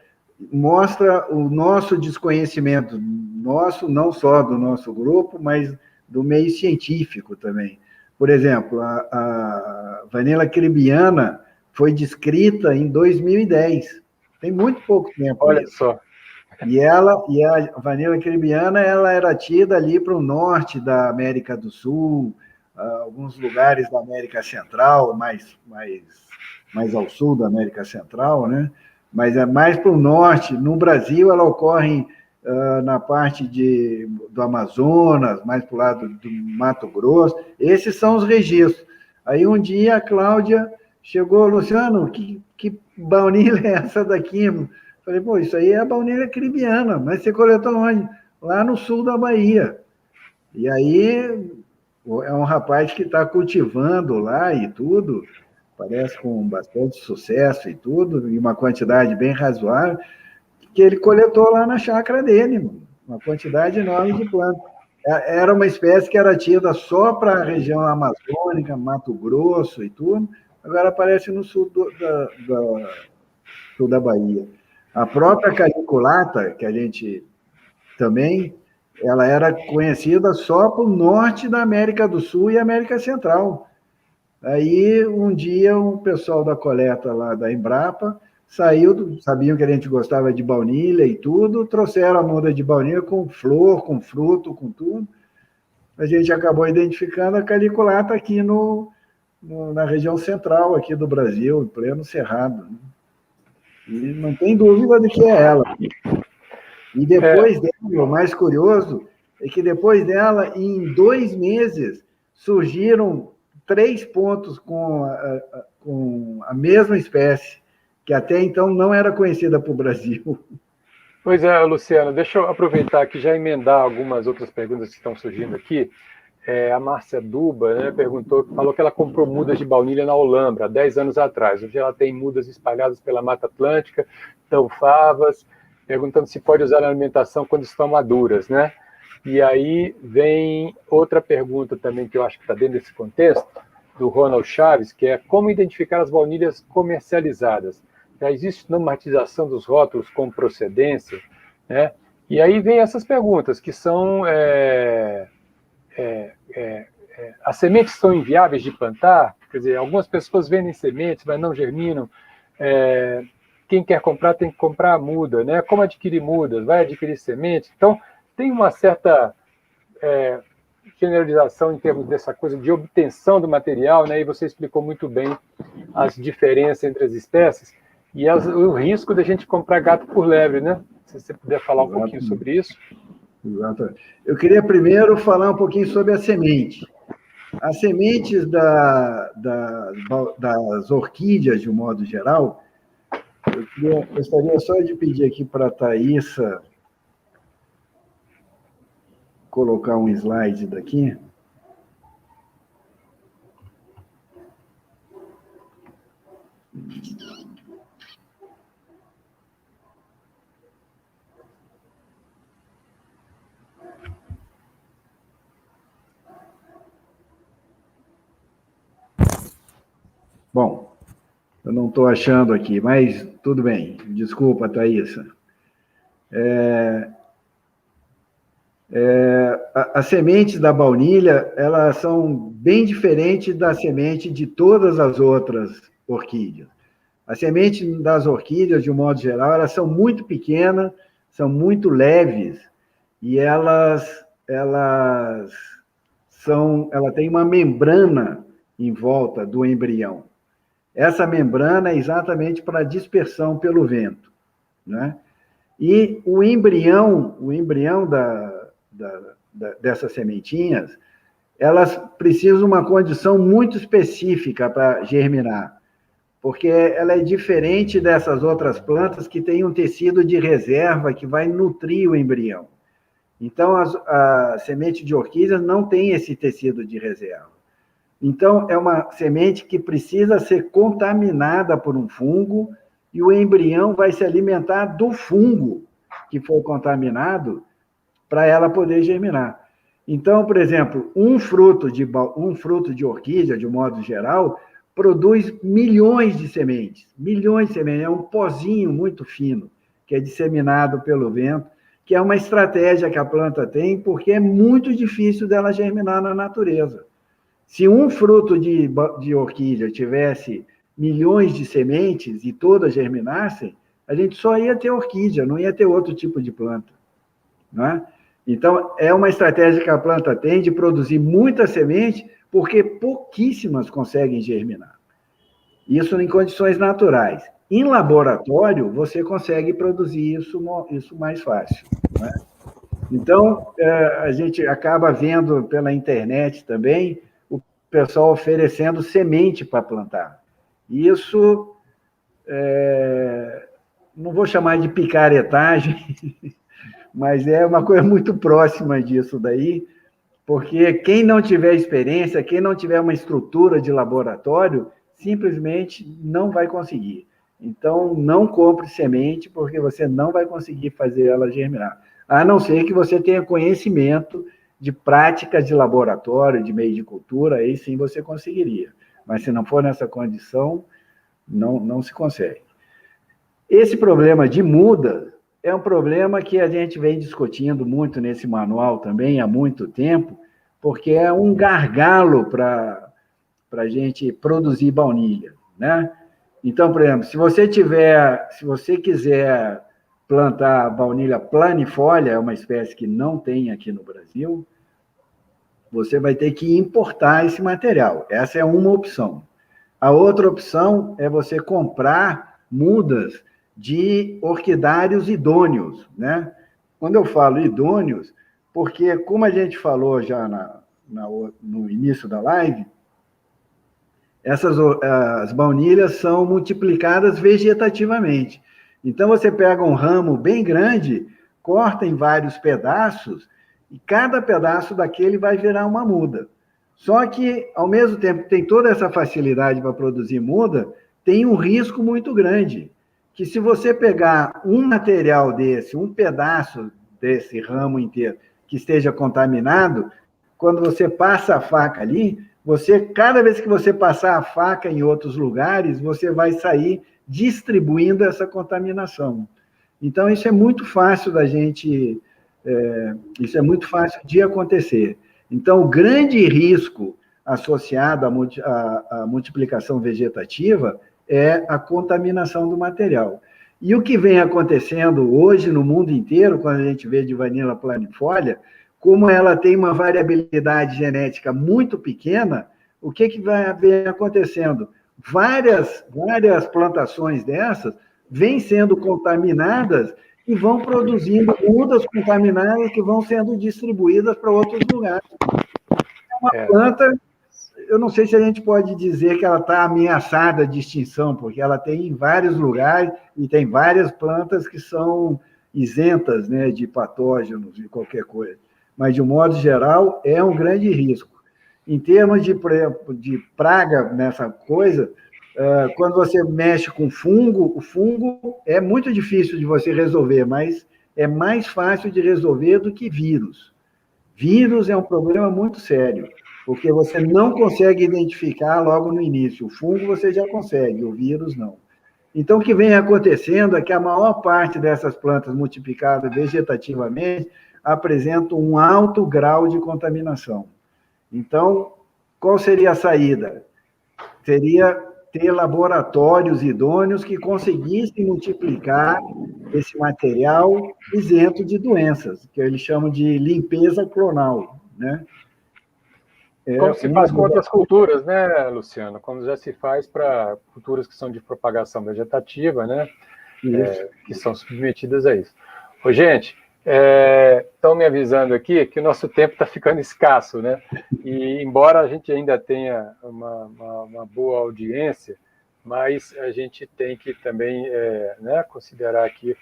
mostra o nosso desconhecimento, não só do nosso grupo, mas do meio científico também. Por exemplo, a vanila cribiana foi descrita em 2010. Tem muito pouco tempo. Olha só. E a vanila cribiana, ela era tida ali para o norte da América do Sul, alguns lugares da América Central, mais ao sul da América Central, né? Mas é mais para o norte. No Brasil, ela ocorre na parte do Amazonas, mais para o lado do Mato Grosso. Esses são os registros. Aí um dia a Cláudia chegou, Luciano, que baunilha é essa daqui? Falei, isso aí é a baunilha cribiana, mas você coletou onde? Lá no sul da Bahia. E aí é um rapaz que está cultivando lá e tudo, parece com bastante sucesso e tudo, e uma quantidade bem razoável, que ele coletou lá na chácara dele, uma quantidade enorme de plantas. Era uma espécie que era tida só para a região amazônica, Mato Grosso e tudo, agora aparece no sul da Bahia. A própria caliculata, que a gente também, ela era conhecida só para o norte da América do Sul e América Central. Aí, um dia, o pessoal da coleta lá da Embrapa sabiam que a gente gostava de baunilha e tudo, trouxeram a muda de baunilha com flor, com fruto, com tudo. A gente acabou identificando a caliculata aqui na região central aqui do Brasil, em pleno Cerrado. E não tem dúvida de que é ela. E depois dela, o mais curioso é que depois dela, em 2 meses, surgiram 3 pontos com a mesma espécie, que até então não era conhecida para o Brasil. Pois é, Luciano, deixa eu aproveitar aqui e já emendar algumas outras perguntas que estão surgindo aqui. A Márcia Duba, né, falou que ela comprou mudas de baunilha na Olambra, há 10 anos atrás. Hoje ela tem mudas espalhadas pela Mata Atlântica, favas, perguntando se pode usar na alimentação quando estão maduras, né? E aí vem outra pergunta também, que eu acho que está dentro desse contexto, do Ronald Chaves, que é como identificar as baunilhas comercializadas. Já existe normatização dos rótulos com procedência, né? E aí vem essas perguntas, que são... as sementes são inviáveis de plantar? Quer dizer, algumas pessoas vendem sementes, mas não germinam. Quem quer comprar tem que comprar a muda, né? Como adquirir mudas? Vai adquirir sementes? Então, tem uma certa generalização em termos dessa coisa de obtenção do material, né? E você explicou muito bem as diferenças entre as espécies e o risco da gente comprar gato por lebre, né? Se você puder falar um pouquinho sobre isso. Exatamente. Eu queria primeiro falar um pouquinho sobre a semente. As sementes das orquídeas, de um modo geral, eu gostaria só de pedir aqui para a Thaísa colocar um slide daqui. Bom, eu não estou achando aqui, mas tudo bem. Desculpa, Thaísa. As sementes da baunilha, elas são bem diferentes da semente de todas as outras orquídeas. As sementes das orquídeas, de um modo geral, elas são muito pequenas, são muito leves, e ela tem uma membrana em volta do embrião. Essa membrana é exatamente para dispersão pelo vento, né? E o embrião dessas sementinhas, elas precisam de uma condição muito específica para germinar, porque ela é diferente dessas outras plantas que têm um tecido de reserva que vai nutrir o embrião. Então, a semente de orquídeas não tem esse tecido de reserva. Então, é uma semente que precisa ser contaminada por um fungo e o embrião vai se alimentar do fungo que foi contaminado para ela poder germinar. Então, por exemplo, um fruto de orquídea, de um modo geral, produz milhões de sementes. É um pozinho muito fino, que é disseminado pelo vento, que é uma estratégia que a planta tem, porque é muito difícil dela germinar na natureza. Se um fruto de orquídea tivesse milhões de sementes e todas germinassem, a gente só ia ter orquídea, não ia ter outro tipo de planta, não é? Então, é uma estratégia que a planta tem de produzir muita semente, porque pouquíssimas conseguem germinar. Isso em condições naturais. Em laboratório, você consegue produzir isso mais fácil, não é? Então, a gente acaba vendo pela internet também o pessoal oferecendo semente para plantar. Isso, não vou chamar de picaretagem, mas é uma coisa muito próxima disso daí, porque quem não tiver experiência, quem não tiver uma estrutura de laboratório, simplesmente não vai conseguir. Então, não compre semente, porque você não vai conseguir fazer ela germinar, a não ser que você tenha conhecimento de práticas de laboratório, de meio de cultura, aí sim você conseguiria. Mas se não for nessa condição, não se consegue. Esse problema de muda é um problema que a gente vem discutindo muito nesse manual também há muito tempo, porque é um gargalo para a gente produzir baunilha, né? Então, por exemplo, se você quiser plantar baunilha planifolia, é uma espécie que não tem aqui no Brasil, você vai ter que importar esse material. Essa é uma opção. A outra opção é você comprar mudas de orquidários idôneos, né? Quando eu falo idôneos, porque, como a gente falou já no início da live, as baunilhas são multiplicadas vegetativamente. Então, você pega um ramo bem grande, corta em vários pedaços, e cada pedaço daquele vai virar uma muda. Só que, ao mesmo tempo que tem toda essa facilidade para produzir muda, tem um risco muito grande, que se você pegar um material desse, um pedaço desse ramo inteiro, que esteja contaminado, quando você passa a faca ali, cada vez que você passar a faca em outros lugares, você vai sair distribuindo essa contaminação. Então, isso é muito fácil isso é muito fácil de acontecer. Então, o grande risco associado à multiplicação vegetativa é a contaminação do material. E o que vem acontecendo hoje no mundo inteiro, quando a gente vê de Vanilla planifolia, como ela tem uma variabilidade genética muito pequena, o que vem acontecendo? Várias plantações dessas vêm sendo contaminadas e vão produzindo mudas contaminadas que vão sendo distribuídas para outros lugares. É uma planta, eu não sei se a gente pode dizer que ela está ameaçada de extinção, porque ela tem em vários lugares e tem várias plantas que são isentas, né, de patógenos e qualquer coisa. Mas, de um modo geral, é um grande risco. Em termos de praga nessa coisa, quando você mexe com fungo, o fungo é muito difícil de você resolver, mas é mais fácil de resolver do que vírus. Vírus é um problema muito sério, porque você não consegue identificar logo no início. O fungo você já consegue, o vírus não. Então, o que vem acontecendo é que a maior parte dessas plantas multiplicadas vegetativamente apresentam um alto grau de contaminação. Então, qual seria a saída? Seria ter laboratórios idôneos que conseguissem multiplicar esse material isento de doenças, que eles chamam de limpeza clonal, né? Como se faz com outras culturas, né, Luciano? Como já se faz para culturas que são de propagação vegetativa, né? Que são submetidas a isso. Ô, gente, estão me avisando aqui que o nosso tempo está ficando escasso, né? E embora a gente ainda tenha uma boa audiência, mas a gente tem que também né, considerar aqui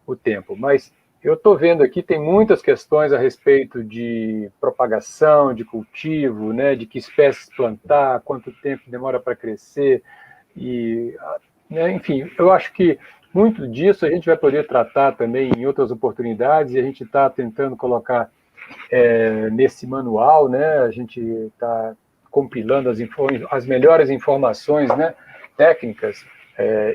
o tempo. Mas eu estou vendo aqui, tem muitas questões a respeito de propagação, de cultivo, né, de que espécies plantar, quanto tempo demora para crescer, e, né, enfim, eu acho que muito disso a gente vai poder tratar também em outras oportunidades, e a gente está tentando colocar nesse manual, né, a gente está compilando as melhores informações, né, técnicas,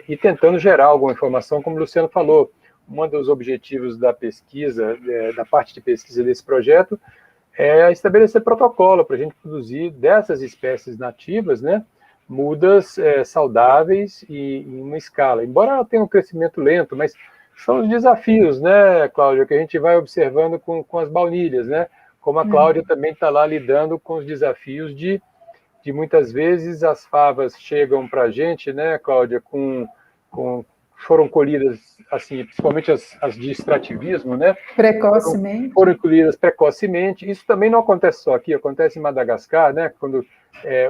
e tentando gerar alguma informação, como o Luciano falou. Um dos objetivos da pesquisa, da parte de pesquisa desse projeto, é estabelecer protocolo para a gente produzir dessas espécies nativas, né, mudas saudáveis e em uma escala. Embora ela tenha um crescimento lento, mas são os desafios, né, Cláudia, que a gente vai observando com as baunilhas, né? Como a Cláudia também está lá lidando com os desafios de muitas vezes as favas chegam para a gente, né, Cláudia, foram colhidas, assim, principalmente as de extrativismo, né? Precocemente. Foram colhidas precocemente. Isso também não acontece só aqui, acontece em Madagascar, né? Quando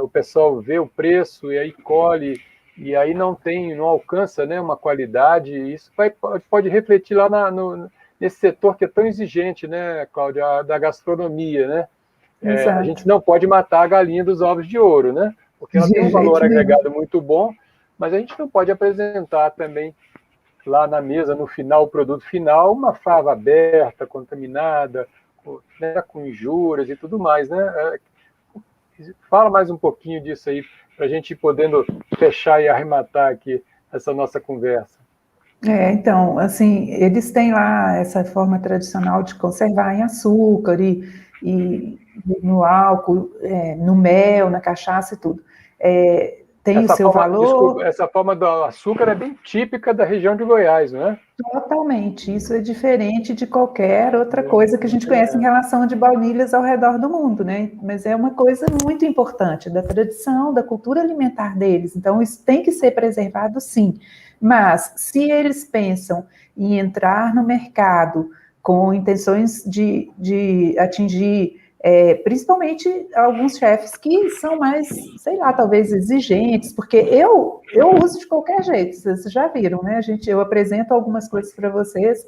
o pessoal vê o preço e aí colhe, e aí não alcança, né, uma qualidade. Isso pode refletir lá nesse setor que é tão exigente, né, Cláudia, da gastronomia, né? A gente não pode matar a galinha dos ovos de ouro, né? Porque ela tem um valor agregado muito bom, mas a gente não pode apresentar também lá na mesa, no final, o produto final, uma fava aberta, contaminada, né, com injúrias e tudo mais, né? Fala mais um pouquinho disso aí, para a gente ir podendo fechar e arrematar aqui essa nossa conversa. Então, assim, eles têm lá essa forma tradicional de conservar em açúcar e no álcool, no mel, na cachaça e tudo. tem o seu valor. Desculpa, essa forma do açúcar é bem típica da região de Goiás, não é? Totalmente. Isso é diferente de qualquer outra coisa que a gente conhece em relação de baunilhas ao redor do mundo, né? Mas é uma coisa muito importante da tradição, da cultura alimentar deles. Então, isso tem que ser preservado, sim. Mas, se eles pensam em entrar no mercado com intenções de atingir, principalmente alguns chefes que são mais, sei lá, talvez exigentes, porque eu uso de qualquer jeito, vocês já viram, né? Eu apresento algumas coisas para vocês,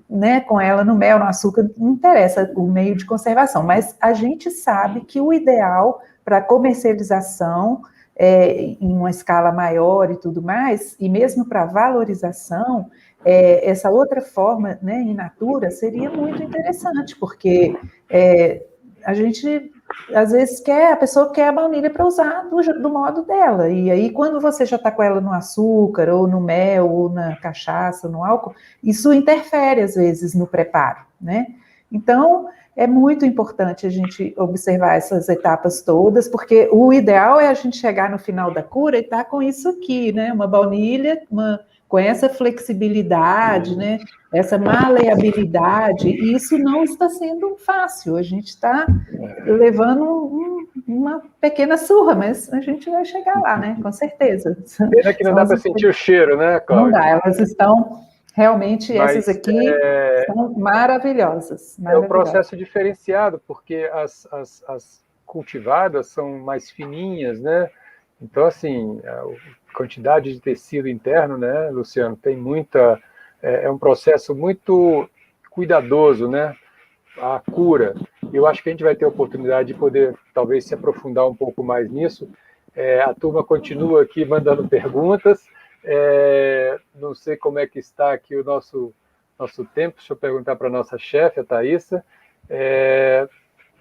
né, com ela no mel, no açúcar, não interessa o meio de conservação, mas a gente sabe que o ideal para comercialização, em uma escala maior e tudo mais, e mesmo para valorização, essa outra forma, né, in natura, seria muito interessante, porque a gente, às vezes, a pessoa quer a baunilha para usar do modo dela, e aí quando você já está com ela no açúcar, ou no mel, ou na cachaça, ou no álcool, isso interfere, às vezes, no preparo, né? Então, é muito importante a gente observar essas etapas todas, porque o ideal é a gente chegar no final da cura e estar com isso aqui, né? Uma baunilha, com essa flexibilidade, né? Essa maleabilidade, e isso não está sendo fácil, a gente está levando uma pequena surra, mas a gente vai chegar lá, né? Com certeza. Pena que não dá para sentir o cheiro, né, Cláudia? Não dá, elas estão realmente, essas aqui são maravilhosas. É um processo diferenciado, porque as cultivadas são mais fininhas, né? Então, assim, a quantidade de tecido interno, né, Luciano, tem muita... É um processo muito cuidadoso, né? A cura. Eu acho que a gente vai ter a oportunidade de poder, talvez, se aprofundar um pouco mais nisso. A turma continua aqui mandando perguntas. Não sei como é que está aqui o nosso tempo. Deixa eu perguntar para a nossa chefe, a Thaísa.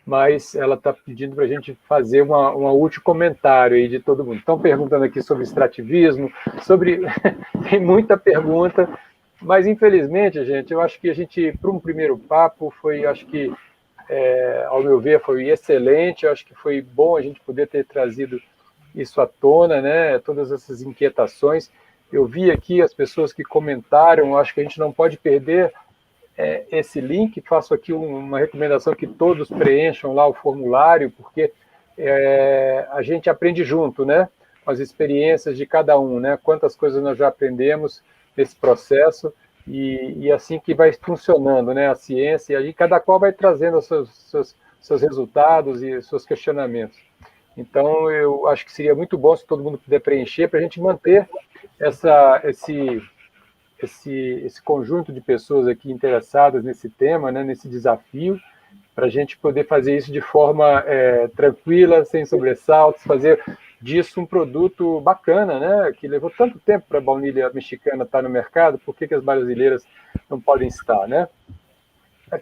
Mas ela está pedindo para a gente fazer um último comentário aí de todo mundo. Estão perguntando aqui sobre extrativismo, tem muita pergunta, mas infelizmente, gente, eu acho que a gente, para um primeiro papo, ao meu ver, foi excelente. Eu acho que foi bom a gente poder ter trazido isso à tona, né? Todas essas inquietações. Eu vi aqui as pessoas que comentaram, acho que a gente não pode perder esse link. Faço aqui uma recomendação que todos preencham lá o formulário, porque a gente aprende junto, né? Com as experiências de cada um, né? Quantas coisas nós já aprendemos nesse processo, e assim que vai funcionando, né? A ciência, e aí cada qual vai trazendo os seus resultados e seus questionamentos. Então, eu acho que seria muito bom se todo mundo puder preencher, para a gente manter esse conjunto de pessoas aqui interessadas nesse tema, né, nesse desafio, para a gente poder fazer isso de forma tranquila, sem sobressaltos, fazer disso um produto bacana, né, que levou tanto tempo para a baunilha mexicana estar no mercado. Por que as brasileiras não podem estar, né?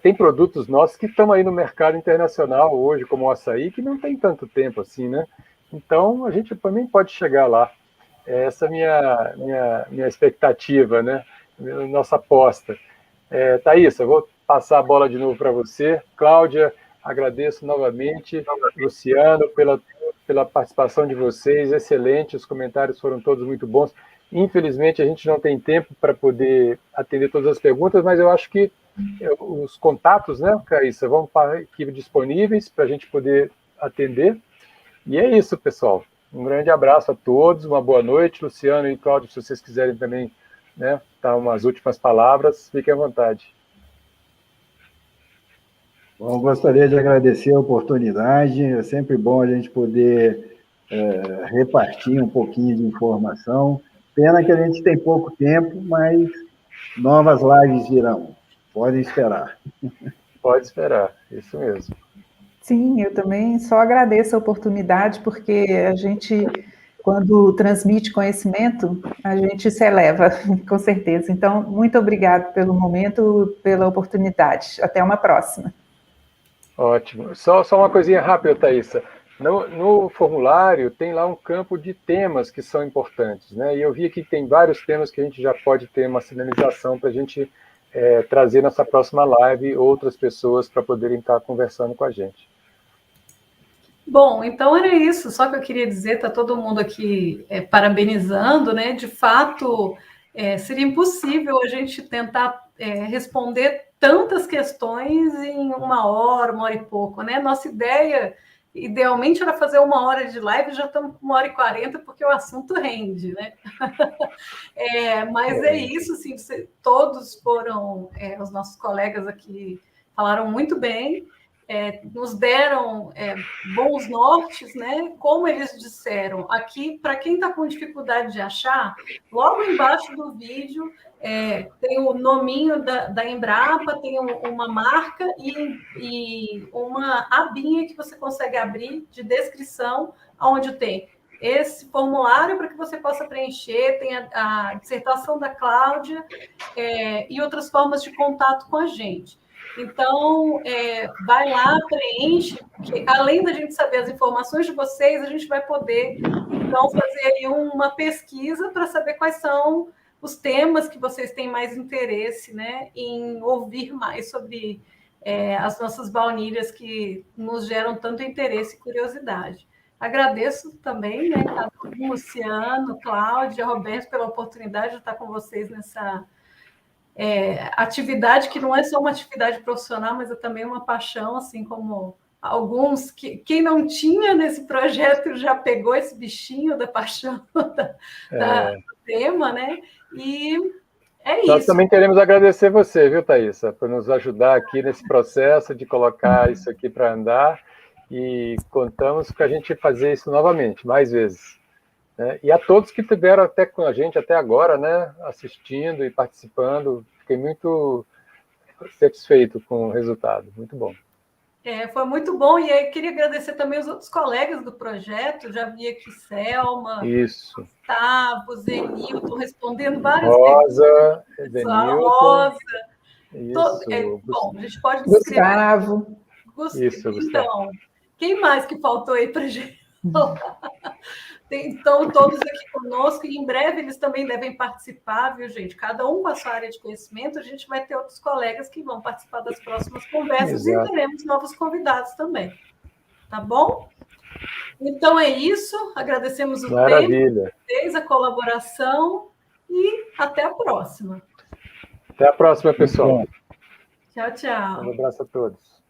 Tem produtos nossos que estão aí no mercado internacional hoje, como o açaí, que não tem tanto tempo assim, né? Então, a gente também pode chegar lá. Essa é minha expectativa, né? Nossa aposta. Thaísa, eu vou passar a bola de novo para você. Cláudia, agradeço novamente. Luciano, pela participação de vocês, excelente, os comentários foram todos muito bons. Infelizmente, a gente não tem tempo para poder atender todas as perguntas, mas eu acho que os contatos, né, Thaísa, vão estar aqui disponíveis para a gente poder atender. E é isso, pessoal. Um grande abraço a todos, uma boa noite. Luciano e Cláudio, se vocês quiserem também, né, dar umas últimas palavras, fiquem à vontade. Bom, gostaria de agradecer a oportunidade. É sempre bom a gente poder repartir um pouquinho de informação. Pena que a gente tem pouco tempo, mas novas lives virão. Podem esperar. Pode esperar, isso mesmo. Sim, eu também só agradeço a oportunidade, porque a gente, quando transmite conhecimento, a gente se eleva, com certeza. Então, muito obrigado pelo momento, pela oportunidade. Até uma próxima. Ótimo. Só uma coisinha rápida, Thaísa. No formulário tem lá um campo de temas que são importantes, né? E eu vi que tem vários temas que a gente já pode ter uma sinalização para a gente trazer nessa próxima live outras pessoas para poderem estar conversando com a gente. Bom, então era isso, só que eu queria dizer, está todo mundo aqui parabenizando, né? De fato, seria impossível a gente tentar responder tantas questões em uma hora e pouco, né? Nossa ideia, idealmente, era fazer 1 hora de live, já estamos com 1 hora e 40, porque o assunto rende, né? Mas é isso, assim, todos foram, os nossos colegas aqui falaram muito bem, nos deram bons nortes, né? Como eles disseram, aqui, para quem está com dificuldade de achar, logo embaixo do vídeo tem o nominho da Embrapa, tem uma marca e uma abinha que você consegue abrir de descrição, onde tem esse formulário para que você possa preencher, tem a dissertação da Cláudia e outras formas de contato com a gente. Então, vai lá, preenche, porque além da gente saber as informações de vocês, a gente vai poder, então, fazer aí uma pesquisa para saber quais são os temas que vocês têm mais interesse, né, em ouvir mais sobre as nossas baunilhas que nos geram tanto interesse e curiosidade. Agradeço também, né, Luciano, Cláudia, Roberto, pela oportunidade de estar com vocês nessa atividade que não é só uma atividade profissional, mas é também uma paixão, assim como alguns quem não tinha nesse projeto já pegou esse bichinho da paixão do tema, né? E é Nós isso. também queremos agradecer você, viu, Thaisa, por nos ajudar aqui nesse processo de colocar isso aqui para andar, e contamos com a gente fazer isso novamente, mais vezes. E a todos que estiveram até com a gente até agora, né, assistindo e participando, fiquei muito satisfeito com o resultado, muito bom. Foi muito bom, e aí queria agradecer também os outros colegas do projeto, já vi aqui Selma, Isso. Gustavo, Zenilton, respondendo várias Rosa, perguntas. Zenilton. Rosa. Isso. Bom, a gente pode descrever. Gustavo. Isso, Gustavo. Então, quem mais que faltou aí para a gente falar? Então, todos aqui conosco, e em breve eles também devem participar, viu, gente? Cada um com a sua área de conhecimento, a gente vai ter outros colegas que vão participar das próximas conversas. Exato. E teremos novos convidados também. Tá bom? Então é isso, agradecemos o tempo, a colaboração e até a próxima. Até a próxima, pessoal. Tchau, tchau. Um abraço a todos.